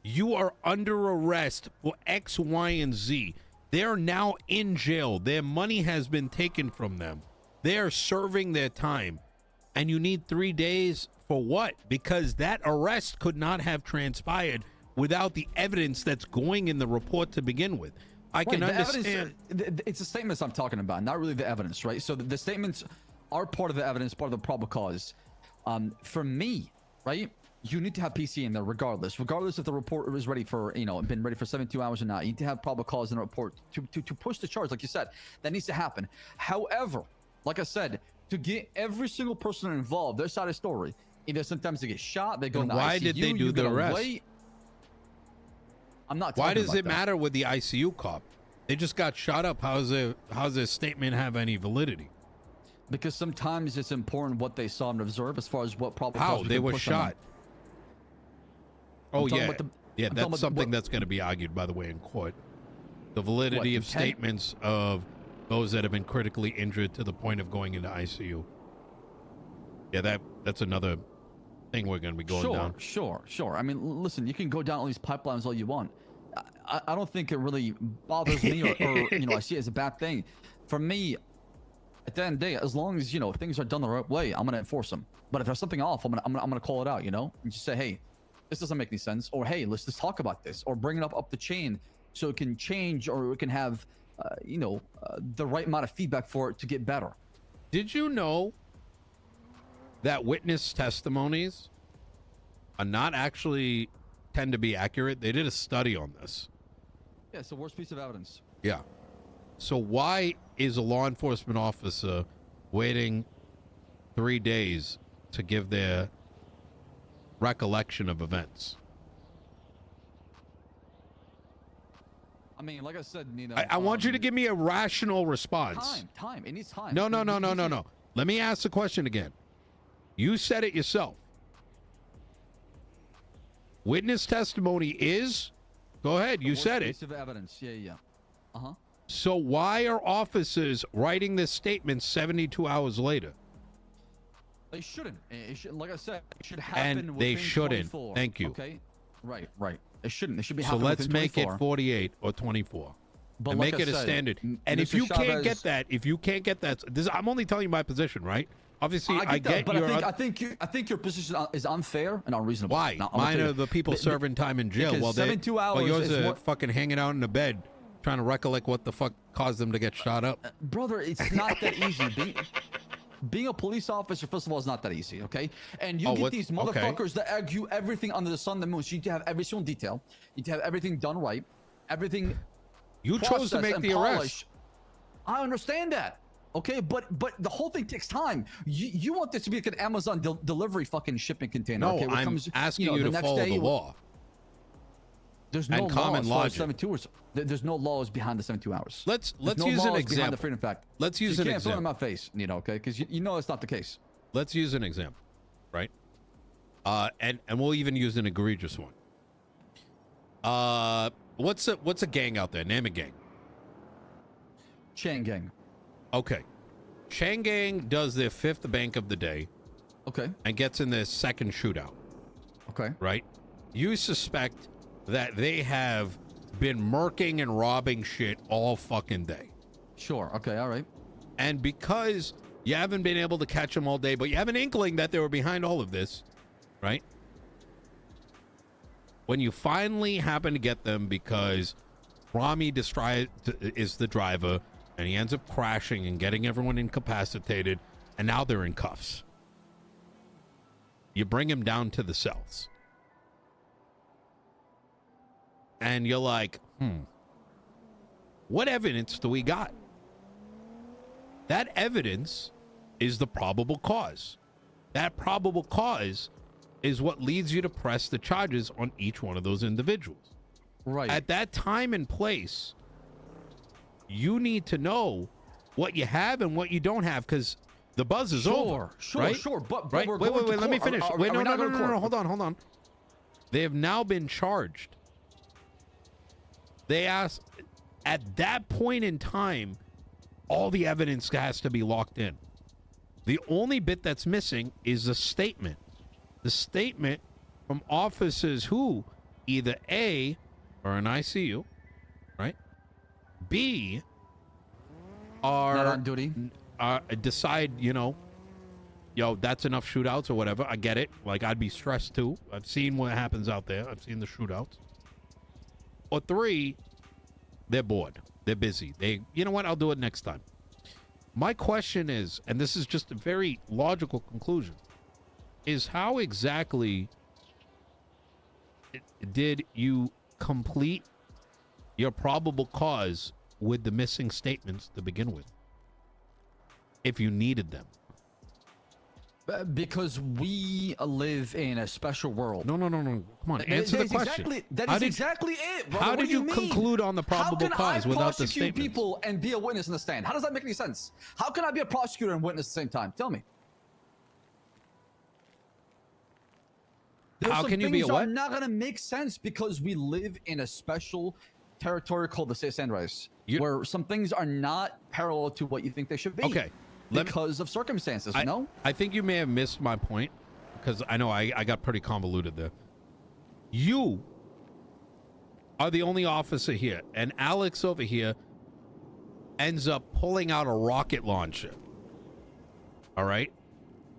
you are under arrest for X, Y, and Z. They are now in jail. Their money has been taken from them. They are serving their time. And you need 3 days for what? Because that arrest could not have transpired without the evidence that's going in the report to begin with. I can understand. It's the statements I'm talking about, not really the evidence, right? So the statements are part of the evidence, part of the probable cause. For me, right, you need to have PC in there regardless if the report is ready for, you know, been ready for 72 hours or not. You need to have probable cause in the report to push the charge, like you said. That needs to happen. However, like I said, to get every single person involved, their side of the story, either sometimes they get shot, they go in the why ICU, did they do the arrest? Wait. I'm not. Why does about it matter with the ICU cop? They just got shot up. How's their statement have any validity? Because sometimes it's important what they saw and observed as far as what probable How cause we they can were push on them. shot? Oh yeah, I'm talking that's about something that's going to be argued, by the way, in court. The validity of intent? statements of those that have been critically injured to the point of going into ICU. Yeah, that's another thing we're going to be going down. Sure. I mean, listen, you can go down all these pipelines all you want. I don't think it really bothers me or you know, I see it as a bad thing. For me, at the end of the day, as long as, you know, things are done the right way, I'm going to enforce them. But if there's something off, I'm going to call it out, you know, and just say, hey, this doesn't make any sense, or hey, let's just talk about this, or bring it up the chain so it can change, or it can have you know, the right amount of feedback for it to get better. Did you know that witness testimonies are not actually tend to be accurate? They did a study on this. Yeah, it's the worst piece of evidence. Yeah. So why is a law enforcement officer waiting 3 days to give their recollection of events? I mean, like I said, Nino, I want you to give me a rational response. Time. It needs time. No. Let me ask the question again. You said it yourself. Witness testimony is? Go ahead. You said it. Piece of evidence. Yeah. So why are officers writing this statement 72 hours later? They shouldn't. It should, like I said, it should happen. And they within shouldn't. 24. Thank you. Okay. Right. It shouldn't. It should be So happening. let's within make 24. it 48 or 24. But And like make I it a said, standard. And if Mr. you can't get Chavez- that, I'm only telling you my position, right? Obviously, I that, get but your. I think your position is unfair and unreasonable. Why? Now, I'm gonna Mine tell are you. the people serving time in jail, because while 72 while hours yours is are more- fucking hanging out in the bed, trying to recollect what the fuck caused them to get shot up. Brother, it's not that easy. Being a police officer, first of all, is not that easy, okay? And you get these motherfuckers that argue everything under the sun and the moon. So you need to have every single detail. You need to have everything done right. Everything. You chose to make the arrest. I understand that, okay? But the whole thing takes time. You want this to be like an Amazon delivery fucking shipping container? No, okay? I'm asking you to follow the law. There's no and common law logic. 72 hours. There's no laws behind the 72 hours. Let's There's no use an laws behind example. the freedom fact. Let's use you an can't throw it in example. my face, you know, okay? Because you know it's not the case. Let's use an example, right? And we'll even use an egregious one. What's a gang out there? Name a gang. Chain gang. Okay. Chain gang does their fifth bank of the day Okay. and gets in their second shootout, Okay. right? You suspect that they have been murking and robbing shit all fucking day. Sure. Okay. All right. And because you haven't been able to catch them all day, but you have an inkling that they were behind all of this, right? When you finally happen to get them because Rami is the driver, and he ends up crashing and getting everyone incapacitated, and now they're in cuffs. You bring him down to the cells. And you're like, what evidence do we got? That evidence is the probable cause. That probable cause is what leads you to press the charges on each one of those individuals. Right. At that time and place, you need to know what you have and what you don't have, because the buzz is over. Right? Sure. But Right? we're Wait, going to let me court. finish. Are Wait, we no. not going to court? Hold on. They have now been charged. They asked, at that point in time, all the evidence has to be locked in. The only bit that's missing is a statement. The statement from officers who either A, are in ICU, right? B, are not on duty. Decide, that's enough shootouts or whatever. I get it. Like, I'd be stressed too. I've seen what happens out there. I've seen the shootouts. Or 3, they're bored. They're busy. You know what? I'll do it next time. My question is, and this is just a very logical conclusion, is how exactly did you complete your probable cause with the missing statements to begin with, if you needed them? Because we live in a special world. No. Come on, answer the question. That is exactly it, brother. How What did do you mean? conclude on the probable cause without the How can I prosecute statements? people and be a witness in the stand? How does that make any sense? How can I be a prosecutor and witness at the same time? Tell me. How can you be a what? Things are not going to make sense because we live in a special territory called the State Sunrise, where some things are not parallel to what you think they should be. Okay. Because of circumstances, no? I think you may have missed my point, because I know I got pretty convoluted there. You are the only officer here, and Alex over here ends up pulling out a rocket launcher. All right?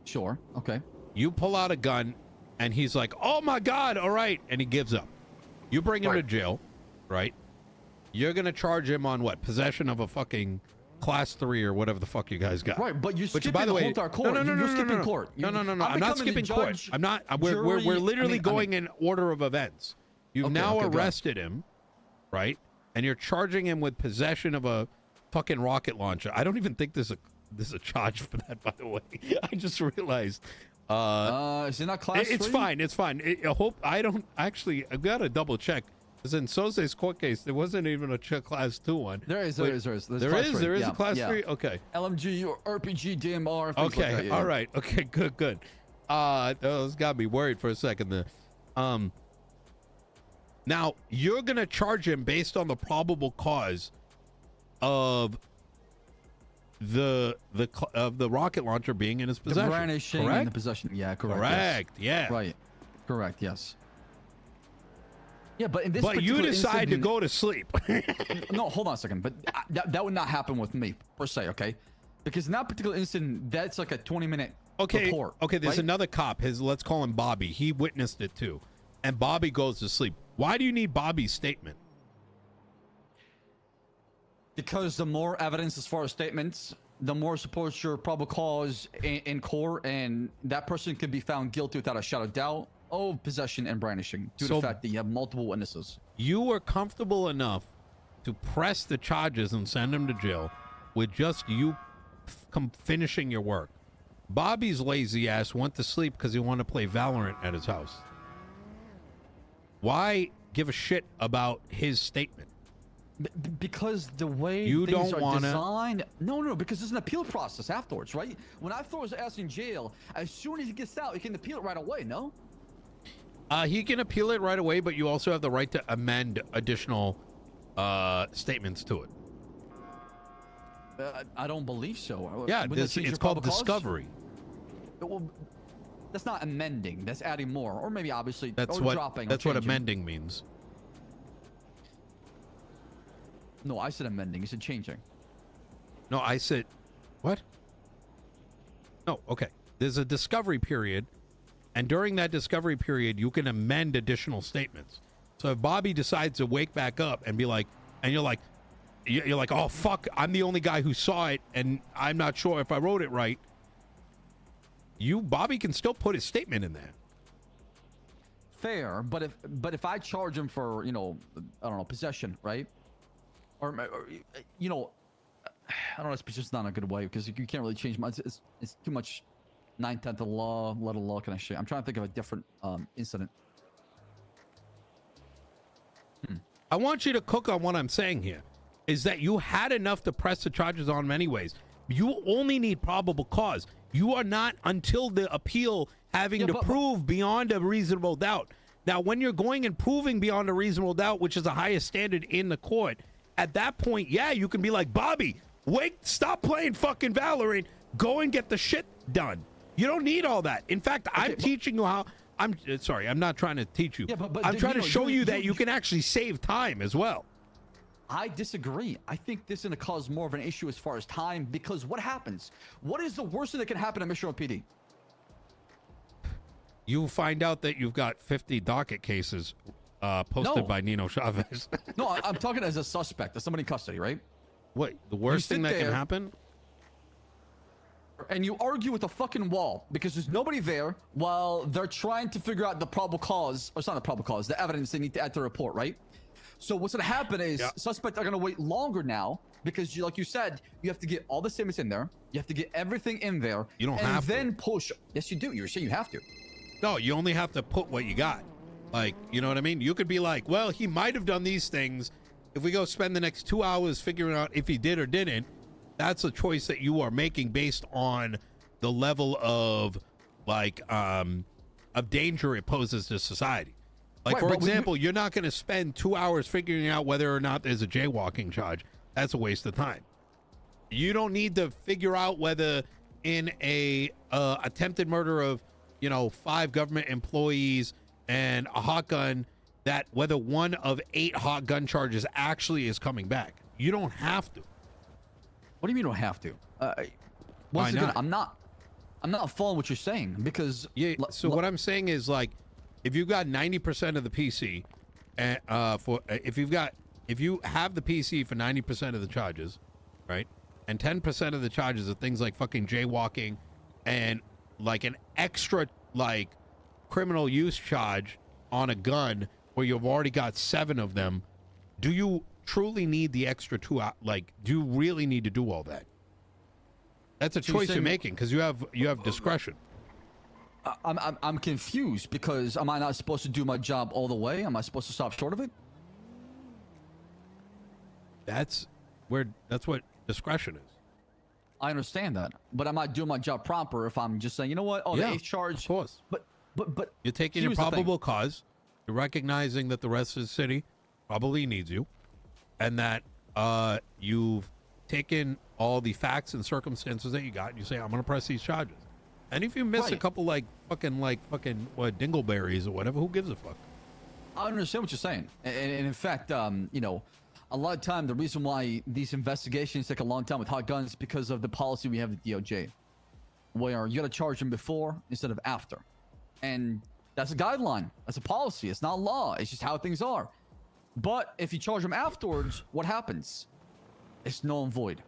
Sure. Okay. You pull out a gun, and he's like, oh my God, all right, and he gives up. You bring him to jail, right? You're going to charge him on what? Possession of a fucking Class 3 or whatever the fuck you guys got. Right, but you're skipping by the the way, whole entire court. You're skipping court. No. I'm not skipping court. I'm not. We're literally going in order of events. You've now arrested him, right? And you're charging him with possession of a fucking rocket launcher. I don't even think there's a charge for that, by the way. I just realized. Is it not Class 3? It's fine. It's fine. I've got to double check. Because in Sose's court case, there wasn't even a Class 2 one. There is. There is Yeah, a Class yeah. Okay. LMG or RPG, DMR. things Okay. like that, yeah. All right. Okay. Good. Those got me worried for a second there. Now you're gonna charge him based on the probable cause of the rocket launcher being in his possession. The brandishing correct? and the possession. Yeah, correct. Correct. Yes. Yeah. Right. Correct. Yes. Yeah, but in this But you particular decide to incident- go to sleep. No, hold on a second. But that would not happen with me per se. Okay, because in that particular incident, that's like a 20-minute report. Okay. There's right? another cop. Let's call him Bobby. He witnessed it too, and Bobby goes to sleep. Why do you need Bobby's statement? Because the more evidence as far as statements, the more supports your probable cause in court, and that person can be found guilty without a shadow of doubt of possession and brandishing due to the fact that you have multiple witnesses. You were comfortable enough to press the charges and send him to jail with just you finishing your work. Bobby's lazy ass went to sleep because he wanted to play Valorant at his house. Why give a shit about his statement? Because the way you things don't are wanna... designed, no, because there's an appeal process afterwards, right? When I throw his ass in jail, as soon as he gets out, he can appeal it right away. No. He can appeal it right away, but you also have the right to amend additional statements to it. I don't believe so. Yeah, Would that change it's your called probable cause? discovery. Well, that's not amending. That's adding more, or maybe obviously That's or what dropping. that's or what changing. amending means. No, I said amending. You said changing. No, I said What? No, okay. There's a discovery period, and during that discovery period, you can amend additional statements. So if Bobby decides to wake back up and be like, and you're like, oh, fuck, I'm the only guy who saw it, and I'm not sure if I wrote it right. Bobby can still put his statement in there. Fair, but if I charge him for, I don't know, possession, right? Or I don't know, it's just not a good way because you can't really change much. It's too much 9/10 of the law, let law kind of shit. I'm trying to think of a different incident. I want you to cook on what I'm saying here. Is that you had enough to press the charges on him anyways. You only need probable cause. You are not until the appeal having to prove beyond a reasonable doubt. Now, when you're going and proving beyond a reasonable doubt, which is the highest standard in the court, at that point, yeah, you can be like, Bobby, stop playing fucking Valorant. Go and get the shit done. You don't need all that. In fact, I'm teaching you how. I'm sorry, I'm not trying to teach you. Yeah, but I'm trying to show you that you can actually save time as well. I disagree. I think this is going to cause more of an issue as far as time, because what happens? What is the worst thing that can happen at Mission PD? You find out that you've got 50 docket cases posted by Nino Chavez. No, I'm talking as a suspect, as somebody in custody, right? What, the worst thing that can happen? And you argue with a fucking wall because there's nobody there while they're trying to figure out the probable cause, or it's not the probable cause, the evidence they need to add to the report, right? So what's going to happen is suspects are going to wait longer now because, like you said, you have to get all the statements in there. You have to get everything in there. You don't have to. And then push. Yes, you do. You're saying you have to. No, you only have to put what you got. Like, you know what I mean? You could be like, well, he might have done these things. If we go spend the next 2 hours figuring out if he did or didn't, that's a choice that you are making based on the level of, like, of danger it poses to society. Like, for example, you're not going to spend 2 hours figuring out whether or not there's a jaywalking charge. That's a waste of time. You don't need to figure out whether in a attempted murder of, 5 government employees and a hot gun, that whether one of 8 hot gun charges actually is coming back. You don't have to. What do you mean you don't have to? Why not? I'm not following what you're saying because so what I'm saying is, like, if you've got 90% of the PC, and if you have the PC for 90% of the charges, right, and 10% of the charges are things like fucking jaywalking and like an extra like criminal use charge on a gun where you've already got 7 of them, do you truly need the extra 2? Like, do you really need to do all that? That's a choice you're making because you have discretion. I'm confused because am I not supposed to do my job all the way? Am I supposed to stop short of it? That's what discretion is. I understand that, but am I doing my job proper if I'm just saying, you know what? Oh, the 8th charge. Of course. But you're taking your probable cause. You're recognizing that the rest of the city probably needs you, and that you've taken all the facts and circumstances that you got, and you say, I'm going to press these charges. And if you miss a couple like fucking what, dingleberries or whatever, who gives a fuck? I understand what you're saying, and in fact, a lot of time the reason why these investigations take a long time with hot guns is because of the policy we have at DOJ, where you got to charge them before instead of after, and that's a guideline, that's a policy, it's not law, it's just how things are. But if you charge them afterwards, what happens? It's null and void.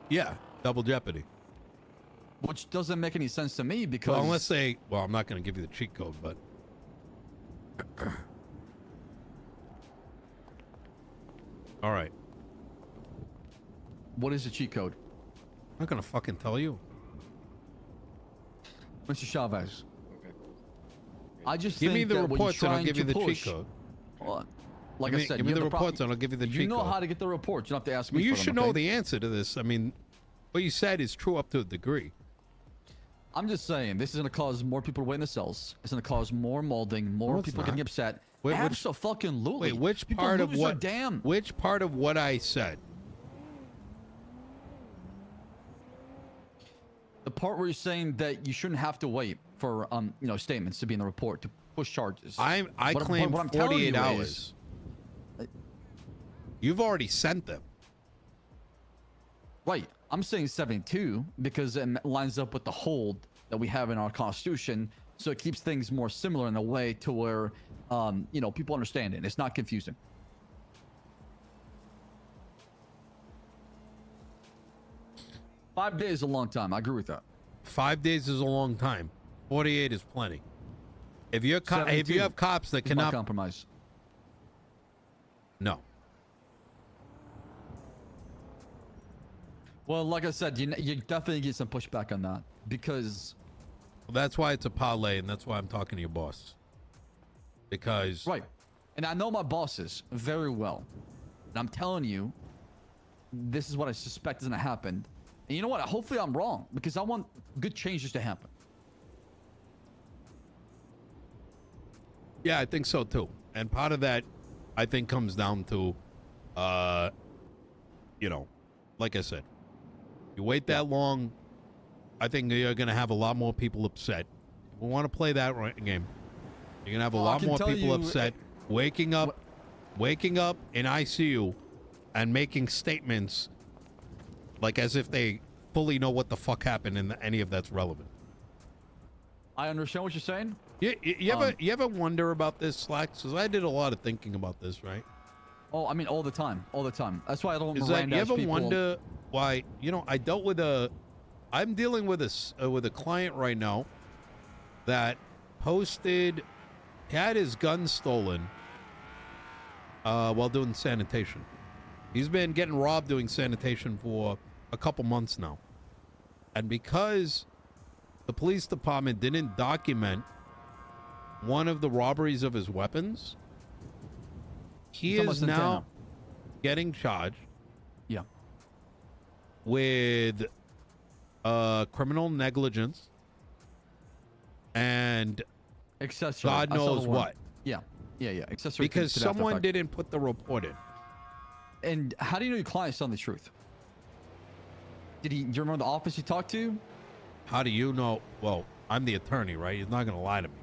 Yeah, double jeopardy. Which doesn't make any sense to me because... Well, unless they... Well, I'm not going to give you the cheat code, but... All right. What is the cheat code? I'm not going to fucking tell you. Mr. Chavez. Okay. I just give think me the that reports and I'll give you the push, cheat code. Well, like I said, give me the reports and I'll give you the cheat code. You know how to get the reports. You don't have to ask me. You for them, should know the answer to this. I mean, what you said is true up to a degree. I'm just saying, this is going to cause more people to wait in the cells. It's going to cause more molding, more people getting upset. Absolutely. Wait, which people part of what? Damn. Which part of what I said? The part where you're saying that you shouldn't have to wait for statements to be in the report to push charges. I claim 48 hours. You've already sent them. Right. I'm saying 72 because it lines up with the hold that we have in our constitution. So it keeps things more similar in a way to where, you know, people understand it. It's not confusing. $5 days is a long time. I agree with that. 5 days is a long time. 48 is plenty. If you're if 72 you have cops that is my cannot compromise. no. Well, like I said, you definitely get some pushback on that because Well, that's why it's a parlay, and that's why I'm talking to your boss. Because right, and I know my bosses very well, and I'm telling you, this is what I suspect is gonna happen. And you know what? Hopefully I'm wrong because I want good changes to happen. yeah, I think so too. And part of that, I think, comes down to, you know, like I said, you wait that long, I think you're gonna have a lot more people upset. We want to play that game. You're gonna have a Well, I lot can more tell people you, upset, waking up in ICU and making statements like as if they fully know what the fuck happened and any of that's relevant. I understand what you're saying. You ever wonder about this, Slacks? Because I did a lot of thinking about this, right? Oh, I mean, all the time. That's why I don't Is that you Mirandize ever people. wonder why? You know, I'm dealing with a client right now that had his gun stolen while doing sanitation. He's been getting robbed doing sanitation for a couple months now, and because the police department didn't document one of the robberies of his weapons, he You're talking is about now Santana. getting charged Yeah. with criminal negligence and Accessory. God I saw the knows word. what, Yeah. Accessory. because to the after someone effect. didn't put the report in. And how do you know your client's telling the truth? Do you remember the office you talked to? How do you know? Well, I'm the attorney, right? He's not going to lie to me.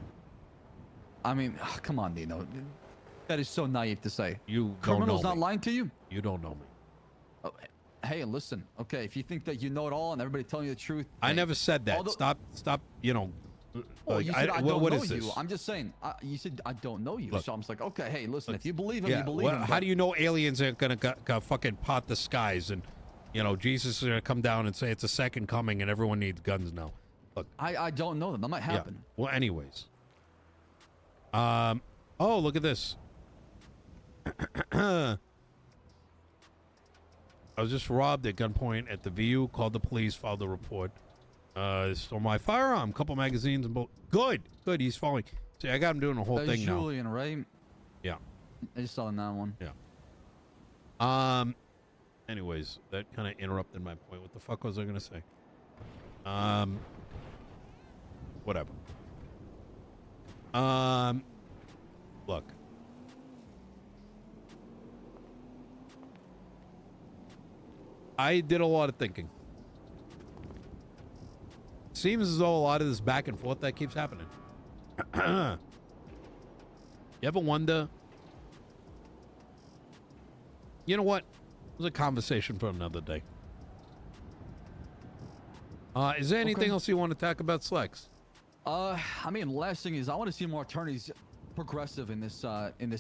I mean, come on, Nino. That is so naive to say. You don't Criminals know not me. lying to you? You don't know me. Oh, hey, listen. Okay, if you think that you know it all and everybody telling you the truth, I hey, never said that. although- Stop. You know. Well, you said I don't what know is you. this? I'm just saying. You said I don't know you. Look. So I'm just like, okay, hey, listen. If you believe him, Yeah. you believe him. How but- do you know aliens aren't going to fucking pot the skies and, you know, Jesus is going to come down and say it's a second coming and everyone needs guns now? Look. I don't know them. That might happen. Yeah. Well, anyways. Oh, look at this. I was just robbed at gunpoint at the VU. Called the police. Filed a report. Stole my firearm. Couple magazines and both. Good. He's following. See, I got him doing the whole That's thing now. Julian, right? Yeah. I just saw that one. Yeah. Anyways, that kind of interrupted my point. What the fuck was I gonna say? Whatever. Look. I did a lot of thinking. Seems as though a lot of this back and forth that keeps happening. You ever wonder? You know what? It was a conversation for another day. Is there anything Okay. else you want to talk about, Slex? I mean, last thing is I want to see more attorneys progressive in this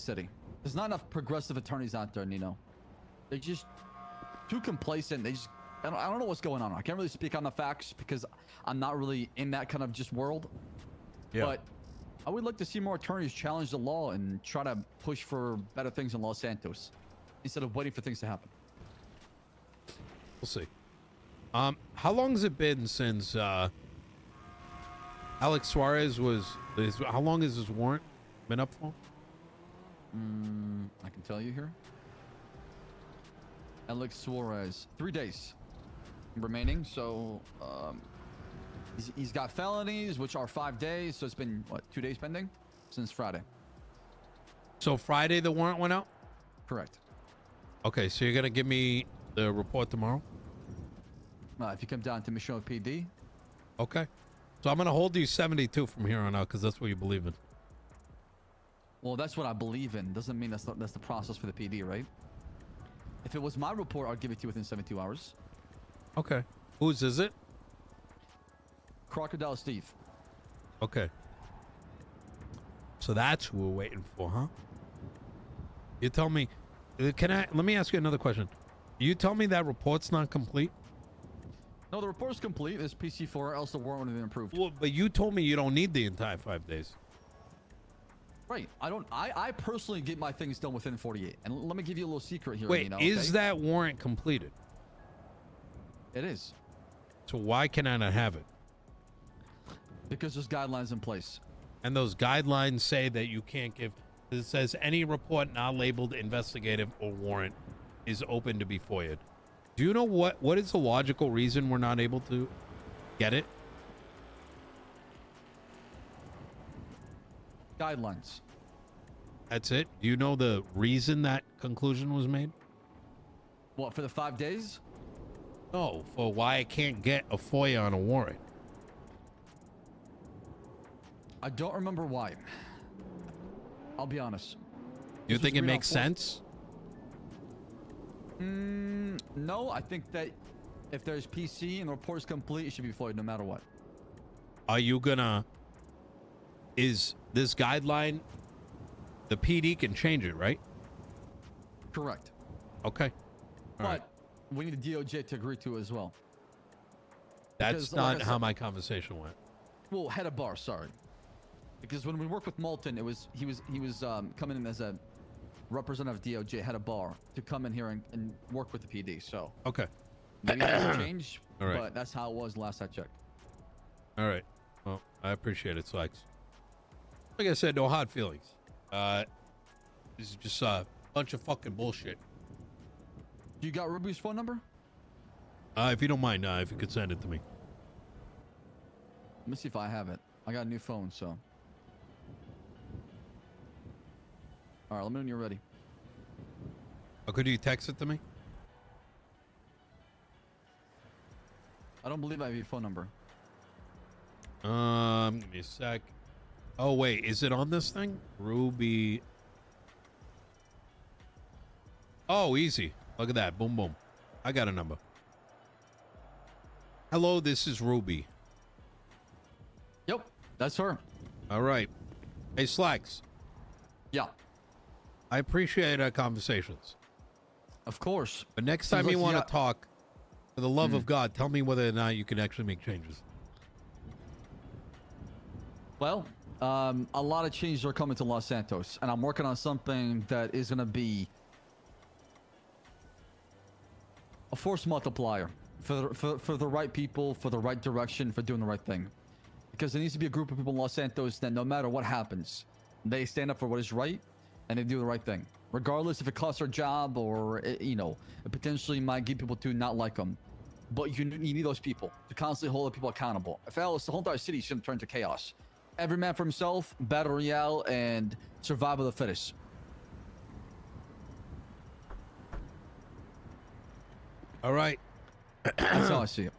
city. There's not enough progressive attorneys out there, Nino. They're just too complacent. I don't know what's going on. I can't really speak on the facts because I'm not really in that kind of just world. Yeah. But I would like to see more attorneys challenge the law and try to push for better things in Los Santos instead of waiting for things to happen. We'll see. How long has it been since Alex Suarez how long has his warrant been up for? I can tell you here. Alex Suarez, 3 days remaining. So he's got felonies, which are 5 days. So it's been what, 2 days pending since Friday. So Friday the warrant went out? Correct. Okay, so you're gonna give me the report tomorrow? If you come down to Michelle PD, Okay. So I'm gonna hold you 72 from here on out because that's what you believe in. well, that's what I believe in. Doesn't mean that's the process for the PD, right? If it was my report, I'd give it to you within 72 hours. Okay. Whose is it? Crocodile Steve. Okay. So that's who we're waiting for, huh? You tell me. Let me ask you another question. You tell me that report's not complete? No, the report's complete. It's PC4, else the warrant would have been approved. Well, but you told me you don't need the entire 5 days. Right. I personally get my things done within 48. And let me give you a little secret here. Wait, Nino, is okay? that warrant completed? It is. So why can I not have it? Because there's guidelines in place. And those guidelines say that you can't give. It says any report not labeled investigative or warrant is open to be FOIA'd. Do you know what is the logical reason we're not able to get it? Guidelines. That's it? Do you know the reason that conclusion was made? What, for the 5 days? No, for why I can't get a FOIA on a warrant. I don't remember why. I'll be honest. Do you This was think it agreed on makes 4th. sense? No, I think that if there's PC and the report is complete, it should be FOIA'd no matter what. Are you gonna... Is this guideline... The PD can change it, right? Correct. Okay. All But right. we need the DOJ to agree to it as well. That's because, not like I how said- my conversation went. Well, head of bar, sorry. Because when we worked with Moulton, he was coming in as a representative of DOJ, head of bar, to come in here and work with the PD. So Okay. maybe that doesn't change, All right. but that's how it was last I checked. All right. Well, I appreciate it, Slacks. Like I said, no hard feelings. This is just a bunch of fucking bullshit. You got Ruby's phone number? If you don't mind, if you could send it to me. Let me see if I have it. I got a new phone, so. All right, let me know when you're ready. Or could you text it to me? I don't believe I have your phone number. Give me a sec. Oh, wait. Is it on this thing? Ruby. Oh, easy. Look at that. Boom, boom. I got a number. Hello, this is Ruby. Yep, that's her. All right. Hey, Slacks. Yeah, I appreciate our conversations. of course. But next Seems time you like want you to talk, for the love Hmm. of God, tell me whether or not you can actually make changes. Well, a lot of changes are coming to Los Santos, and I'm working on something that is going to be a force multiplier for the right people, for the right direction, for doing the right thing. Because there needs to be a group of people in Los Santos that no matter what happens, they stand up for what is right, and they do the right thing. Regardless if it costs their job or, it potentially might get people to not like them. But you need those people to constantly hold the people accountable. If else, the whole entire city is going to turn to chaos. Every man for himself, battle royale, and survival of the fittest. All right. That's how I see it.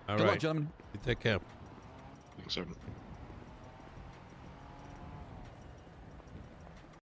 All Good right. luck, gentlemen. You take care. Thanks, sir.